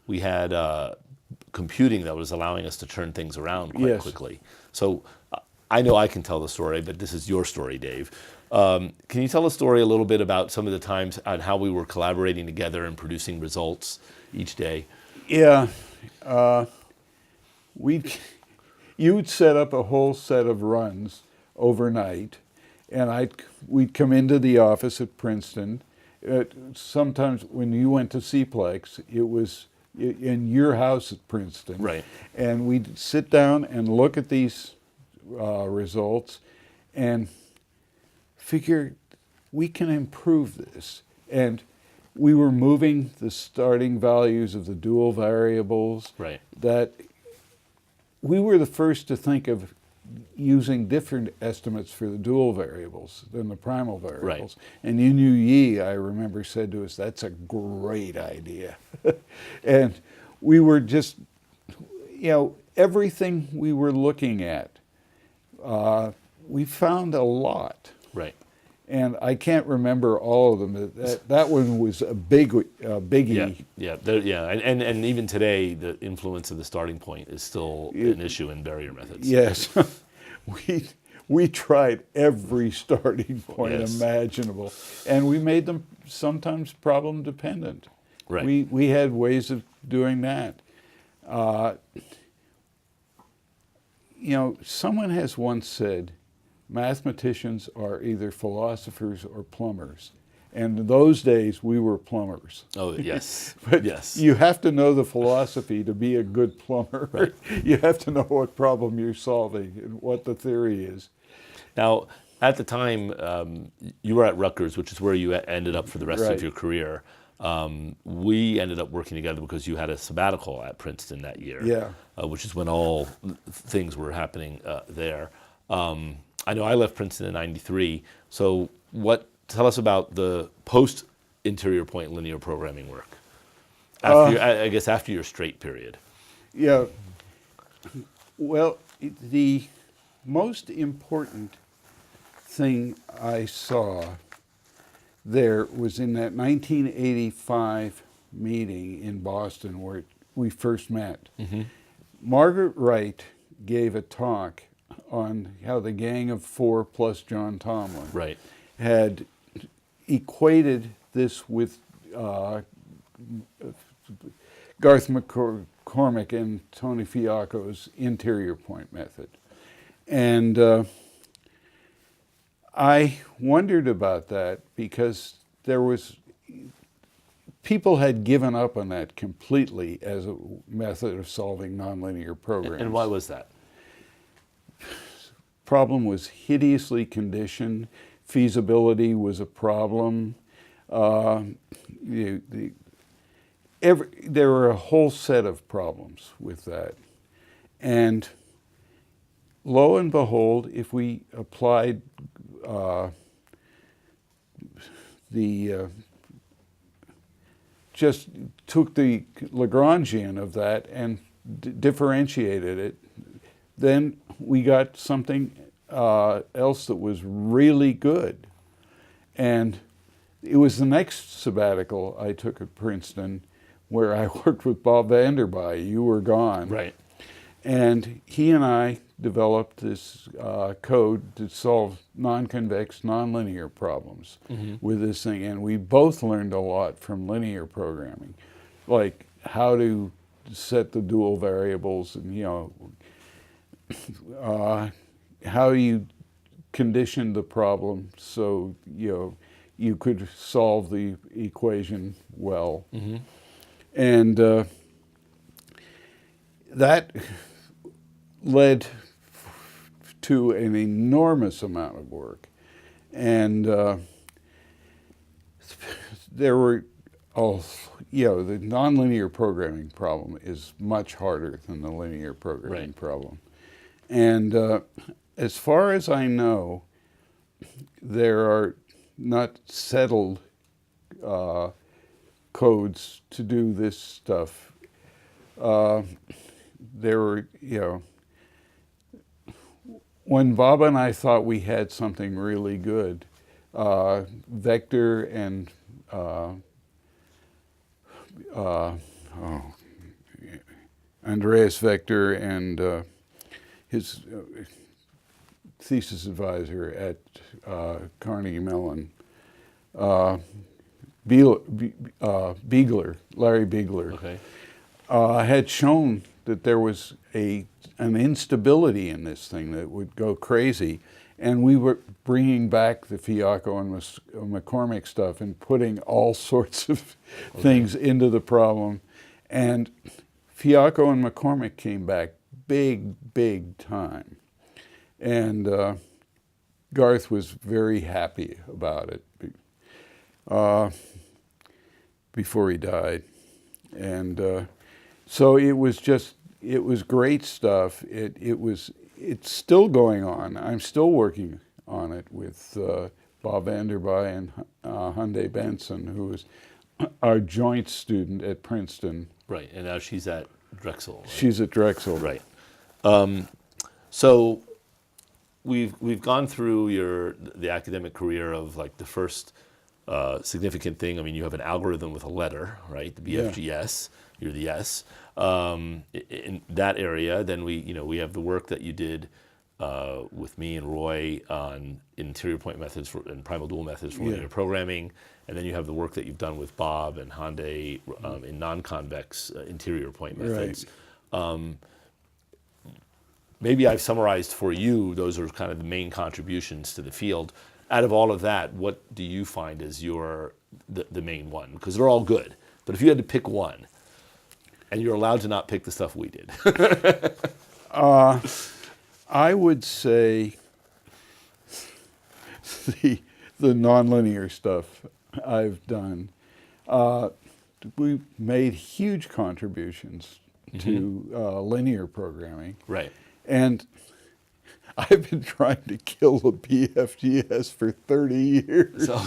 We had computing that was allowing us to turn things around quite Yes. quickly. So I know I can tell the story, but this is your story, Dave. Can you tell a story a little bit about some of the times on how we were collaborating together and producing results each day? Yeah, you'd set up a whole set of runs overnight, and we'd come into the office at Princeton. Sometimes when you went to CPlex, it was in your house at Princeton. Right. And we'd sit down and look at these results and figure we can improve this. And we were moving the starting values of the dual variables. Right. That we were the first to think of using different estimates for the dual variables than the primal variables. Right. And Inu Yi, I remember, said to us, "That's a great idea." And we were just, everything we were looking at, we found a lot. Right. And I can't remember all of them. That one was a biggie. Yeah. And even today, the influence of the starting point is still an issue in barrier methods. Yes, we tried every starting point Yes. imaginable, and we made them sometimes problem dependent. Right. We had ways of doing that. Someone has once said, mathematicians are either philosophers or plumbers. And in those days, we were plumbers. Oh, yes. But yes. you have to know the philosophy to be a good plumber. Right. You have to know what problem you're solving and what the theory is. Now, at the time, you were at Rutgers, which is where you ended up for the rest Right. of your career. We ended up working together because you had a sabbatical at Princeton that year, Yeah. Which is when all things were happening there. I know I left Princeton in '93. So tell us about the post-interior point linear programming work, I guess after your straight period. Yeah. Well, the most important thing I saw there was in that 1985 meeting in Boston where we first met. Mm-hmm. Margaret Wright gave a talk on how the Gang of Four plus John Tomlin Right. had equated this with Garth McCormick and Tony Fiacco's interior point method. And I wondered about that because people had given up on that completely as a method of solving nonlinear programs. And why was that? Problem was hideously conditioned. Feasibility was a problem. There were a whole set of problems with that. And lo and behold, if we applied just took the Lagrangian of that and differentiated it, then we got something else that was really good. And it was the next sabbatical I took at Princeton where I worked with Bob Vanderby. You were gone. Right. And he and I developed this code to solve non-convex, nonlinear problems with this thing. And we both learned a lot from linear programming, like how to set the dual variables and, how you conditioned the problem so, you could solve the equation well. Mm-hmm. And that led to an enormous amount of work. And there were, the nonlinear programming problem is much harder than the linear programming Right. problem. And as far as I know, there are not settled codes to do this stuff. There were, when Bob and I thought we had something really good, Vector and Andreas Vector and his thesis advisor at Carnegie Mellon, Larry Biegler, Okay. had shown that there was an instability in this thing that would go crazy. And we were bringing back the Fiacco and McCormick stuff and putting all sorts of things into the problem. And Fiacco and McCormick came back big time. And Garth was very happy about it before he died. And so it was great stuff. It's still going on. I'm still working on it with Bob Vanderby and Hyundai Benson, who is our joint student at Princeton. Right, and now she's at Drexel. Right? She's at Drexel. Right. So we've gone through the academic career of like the first significant thing. I mean, you have an algorithm with a letter, right? The BFGS. You're the S. In that area, then we have the work that you did with me and Roy on interior point methods and primal dual methods for linear programming, and then you have the work that you've done with Bob and Hyundai in non-convex interior point methods. Right. Maybe I've summarized for you, those are kind of the main contributions to the field. Out of all of that, what do you find is the main one? Because they're all good, but if you had to pick one, and you're allowed to not pick the stuff we did. I would say the nonlinear stuff I've done. We made huge contributions to linear programming. Right. And I've been trying to kill the BFGS for 30 years. So,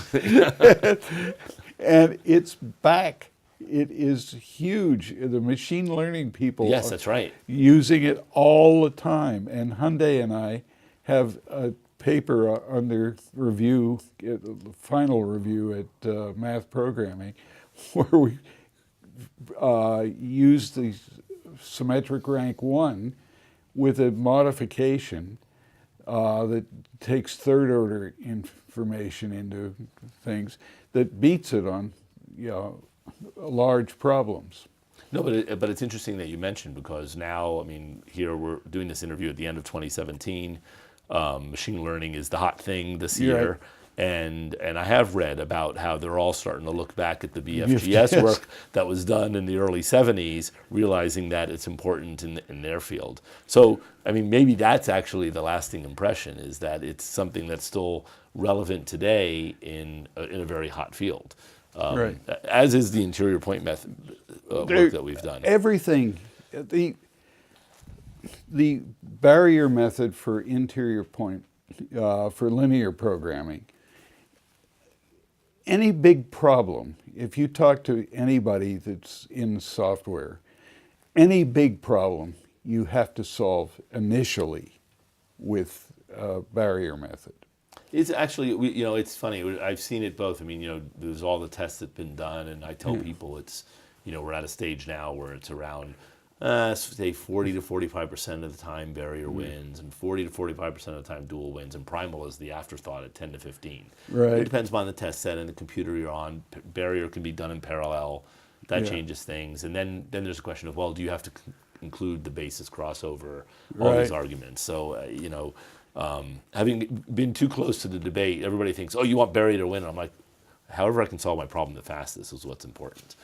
and it's back. It is huge. The machine learning people yes, that's right. using it all the time. And Hyundai and I have a paper under review, final review at Math Programming, where we use the symmetric rank 1 with a modification that takes third order information into things that beats it on, large problems. No, but it's interesting that you mentioned, because now, I mean, here we're doing this interview at the end of 2017. Machine learning is the hot thing this year. Right. And I have read about how they're all starting to look back at the BFGS work that was done in the early 70s, realizing that it's important in their field. So, I mean, maybe that's actually the lasting impression, is that it's something that's still relevant today in a very hot field. Right. As is the interior point method work that we've done. Everything, the barrier method for interior point, for linear programming, any big problem, if you talk to anybody that's in software, any big problem you have to solve initially with a barrier method. It's actually, it's funny. I've seen it both. I mean, there's all the tests that've been done, and I tell people it's, we're at a stage now where it's around, say 40 to 45% of the time barrier wins, and 40 to 45% of the time dual wins, and primal is the afterthought at 10 to 15. Right. It depends upon the test set and the computer you're on. Barrier can be done in parallel. That changes things. And then there's a question of, well, do you have to include the basis crossover, all these arguments? So, having been too close to the debate, everybody thinks, oh, you want barrier to win. And I'm like, however I can solve my problem the fastest is what's important.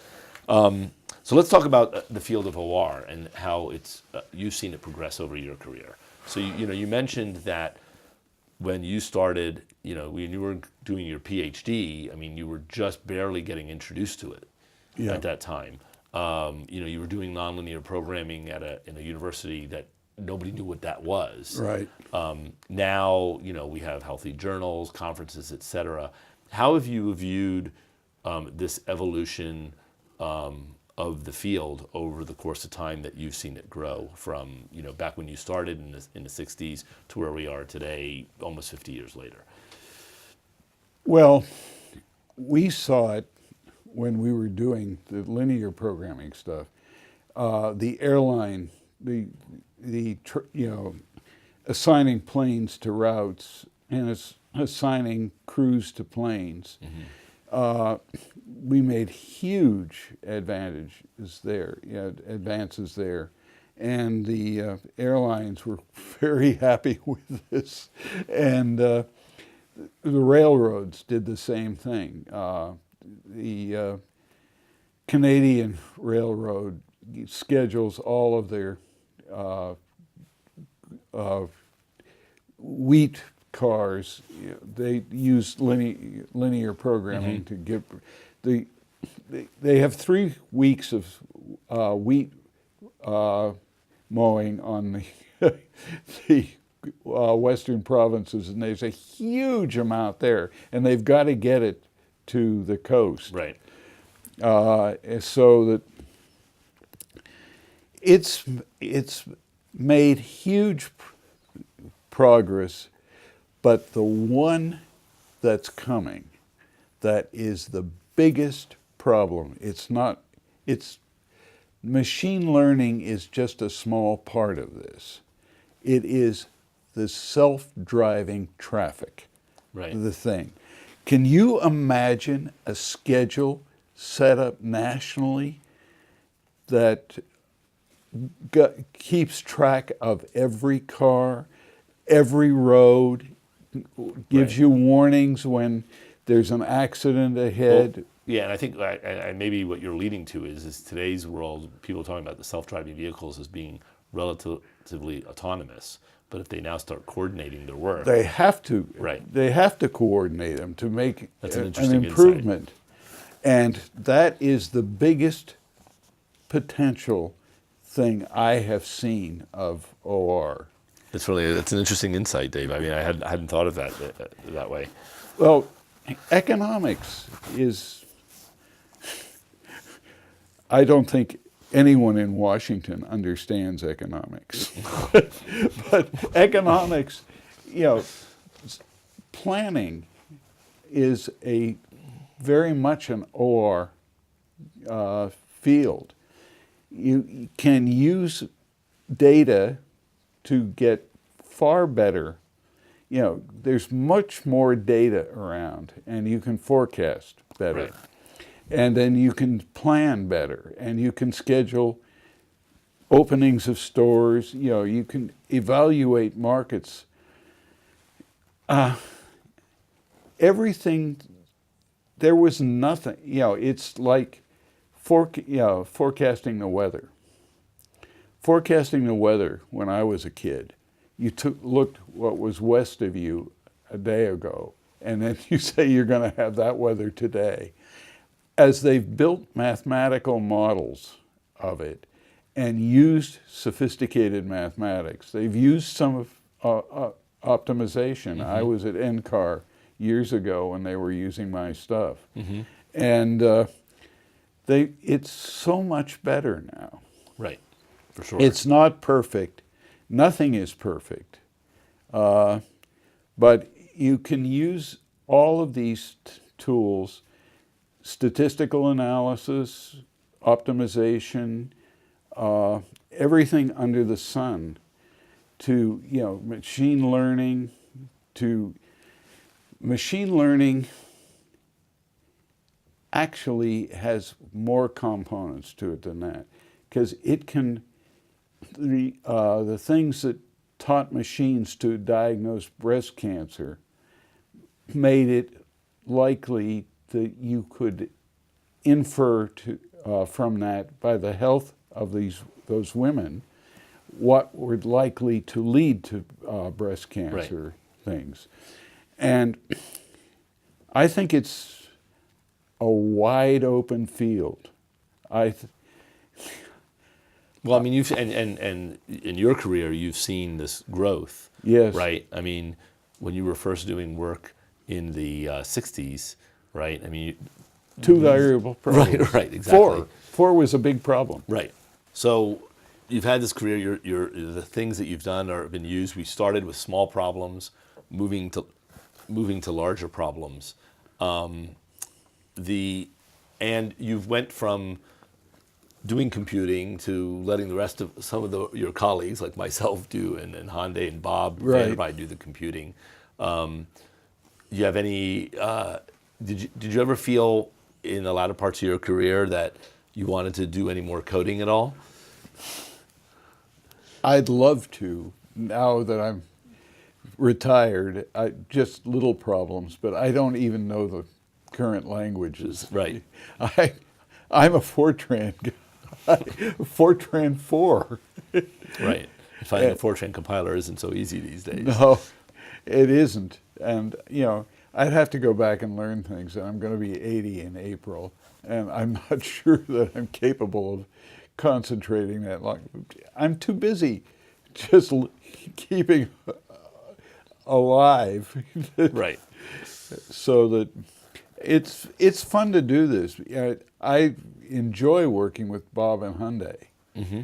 So let's talk about the field of OR and how you've seen it progress over your career. So you mentioned that when you started, when you were doing your PhD, I mean, you were just barely getting introduced to it at that time. You were doing nonlinear programming in a university that nobody knew what that was. Right. Now, we have healthy journals, conferences, et cetera. How have you viewed this evolution of the field over the course of time that you've seen it grow from, back when you started in the 60s to where we are today, almost 50 years later? Well, we saw it when we were doing the linear programming stuff. The airline, assigning planes to routes and assigning crews to planes. We made huge advances there, and the airlines were very happy with this, and the railroads did the same thing. The Canadian Railroad schedules all of their wheat cars. They use linear programming to get they have 3 weeks of wheat mowing on the western provinces, and there's a huge amount there, and they've got to get it to the coast. Right. So that it's made huge progress, but the one that's coming that is the biggest problem, machine learning is just a small part of this. It is the self-driving traffic, Right. the thing. Can you imagine a schedule set up nationally that keeps track of every car, every road, gives you warnings when there's an accident ahead? Well, yeah, and I think maybe what you're leading to is today's world, people talking about the self-driving vehicles as being relatively autonomous. But if they now start coordinating their work, they have to. Right. They have to coordinate them to make an improvement. And that is the biggest potential thing I have seen of OR. It's an interesting insight, Dave. I mean, I hadn't thought of that way. Well, economics is, I don't think anyone in Washington understands economics. But economics, planning is very much an OR field. You can use data to get far better. There's much more data around, and you can forecast better. Right. And then you can plan better, and you can schedule openings of stores. You can evaluate markets. Everything, there was nothing, it's like forecasting the weather. Forecasting the weather when I was a kid, you looked what was west of you a day ago, and then you say you're going to have that weather today. As they've built mathematical models of it and used sophisticated mathematics, they've used some of optimization. I was at NCAR years ago when they were using my stuff. And it's so much better now. Right, for sure. It's not perfect. Nothing is perfect. But you can use all of these tools, statistical analysis, optimization, everything under the sun, to machine learning. Machine learning actually has more components to it than that, because it can the things that taught machines to diagnose breast cancer made it likely that you could infer from that, by the health of those women, what were likely to lead to breast cancer things. And I think it's a wide open field. Well, I mean, and in your career, you've seen this growth. Yes. Right. I mean, when you were first doing work in the '60s, right? I mean, Two variable problems. right, exactly. Four was a big problem. Right. So you've had this career. The things that you've done have been used. We started with small problems, moving to larger problems. And you've went from doing computing to letting the rest of your colleagues, like myself, do, and Hyundai and Bob Right. Vanderby do the computing. You have any? Did you ever feel in the latter parts of your career that you wanted to do any more coding at all? I'd love to, now that I'm retired. Just little problems, but I don't even know the current languages. Right. I'm a Fortran guy. Fortran 4. Right. Finding a Fortran compiler isn't so easy these days. No, it isn't. And, I'd have to go back and learn things. And I'm going to be 80 in April. And I'm not sure that I'm capable of concentrating that long. I'm too busy just keeping alive. Right. So that it's fun to do this. I enjoy working with Bob and Hyundai. Mm-hmm.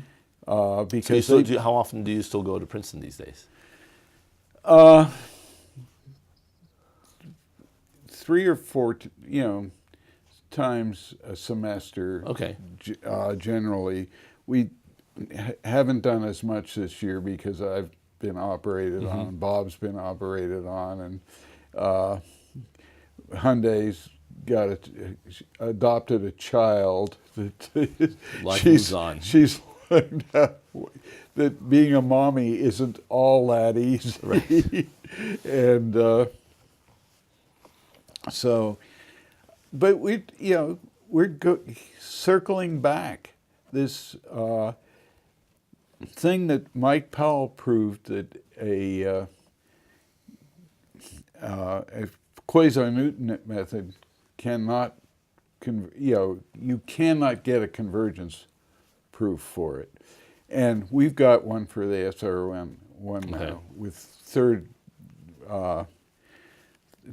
Because how often do you still go to Princeton these days? 3 or 4, times a semester. Okay. Generally, we haven't done as much this year because I've been operated Mm-hmm. on, Bob's been operated on, and Hyundai's adopted a child. Life moves on. She's learned that being a mommy isn't all that easy. Right. And so, but we're circling back. This thing that Mike Powell proved, that a quasi-Newton method cannot, you cannot get a convergence proof for it. And we've got one for the SR1 now, with third,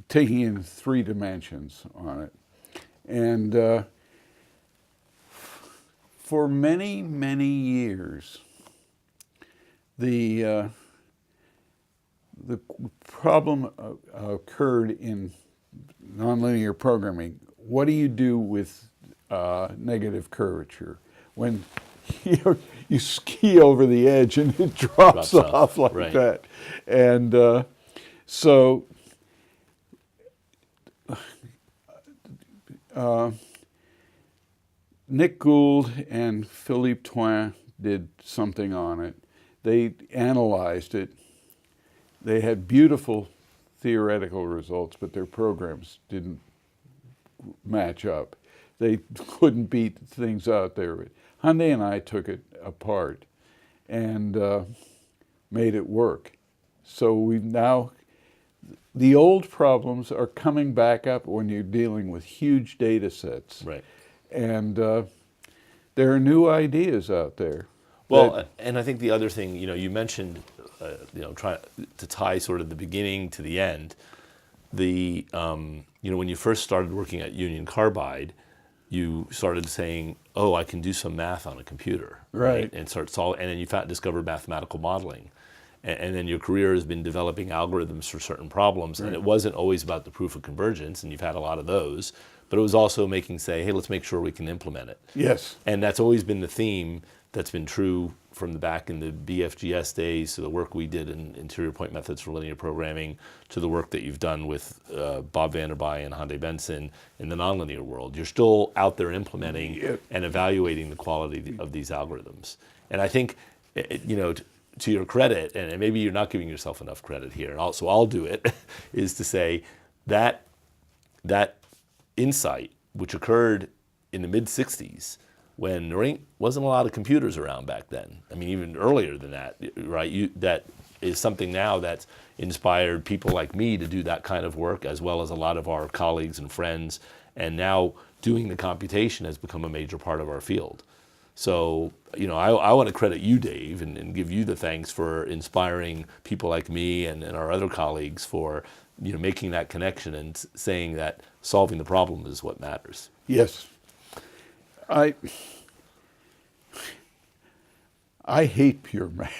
taking in 3 dimensions on it. And for many, many years, the problem occurred in nonlinear programming. What do you do with negative curvature? When you ski over the edge and it drops off like right. that. And so Nick Gould and Philippe Toin did something on it. They analyzed it. They had beautiful theoretical results, but their programs didn't match up. They couldn't beat things out there. Hyundai and I took it apart and made it work. So we've now, the old problems are coming back up when you're dealing with huge data sets. Right. And there are new ideas out there. Well, and I think the other thing, you mentioned, trying to tie sort of the beginning to the end. When you first started working at Union Carbide, you started saying, "Oh, I can do some math on a computer," right? And and then you discovered mathematical modeling, and then your career has been developing algorithms for certain problems. Right. And it wasn't always about the proof of convergence, and you've had a lot of those, but it was also say, "Hey, let's make sure we can implement it." Yes. And that's always been the theme that's been true from the back in the BFGS days to the work we did in interior point methods for linear programming to the work that you've done with Bob Vanderby and Hyundai Benson in the nonlinear world. You're still out there implementing and evaluating the quality of these algorithms. And I think, to your credit, and maybe you're not giving yourself enough credit here, and so I'll do it, is to say that insight, which occurred in the mid-'60s, when there wasn't a lot of computers around back then. I mean, even earlier than that, right? That is something now that's inspired people like me to do that kind of work, as well as a lot of our colleagues and friends. And now doing the computation has become a major part of our field. So, I want to credit you, Dave, and give you the thanks for inspiring people like me and our other colleagues for, making that connection and saying that solving the problem is what matters. Yes. I hate pure math.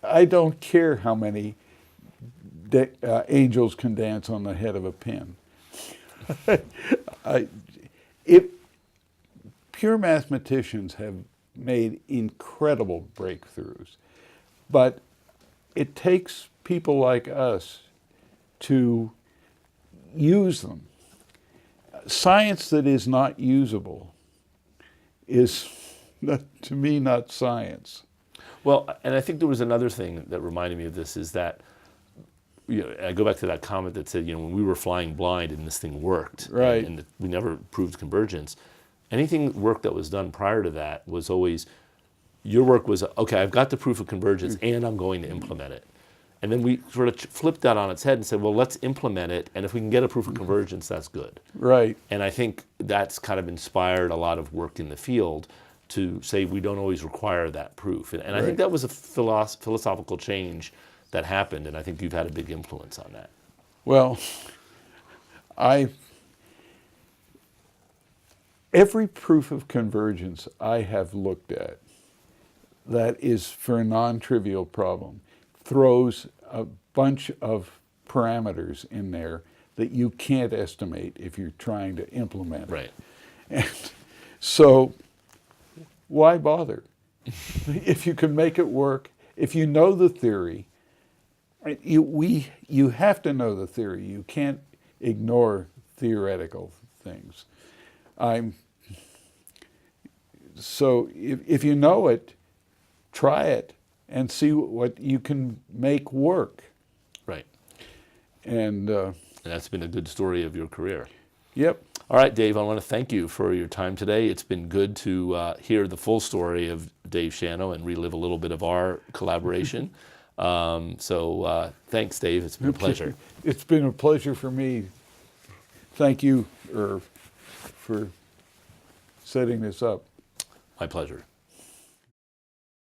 I don't care how many angels can dance on the head of a pin. Pure mathematicians have made incredible breakthroughs, but it takes people like us to use them. Science that is not usable is, to me, not science. Well, and I think there was another thing that reminded me of this is that, I go back to that comment that said, when we were flying blind and this thing worked, right, and we never proved convergence. Anything work that was done prior to that was always, your work was, okay, I've got the proof of convergence and I'm going to implement it. And then we sort of flipped that on its head and said, well, let's implement it, and if we can get a proof of convergence, that's good. Right. And I think that's kind of inspired a lot of work in the field to say we don't always require that proof. And I think that was a philosophical change that happened, and I think you've had a big influence on that. Well, every proof of convergence I have looked at that is for a non-trivial problem throws a bunch of parameters in there that you can't estimate if you're trying to implement it. Right. And so why bother? If you can make it work, if you know the theory, you have to know the theory. You can't ignore theoretical things. So if you know it, try it and see what you can make work. Right. And that's been a good story of your career. Yep. All right, Dave, I want to thank you for your time today. It's been good to hear the full story of Dave Shanno and relive a little bit of our collaboration. So thanks, Dave. It's been a pleasure. It's been a pleasure for me. Thank you, Irv, for setting this up. My pleasure.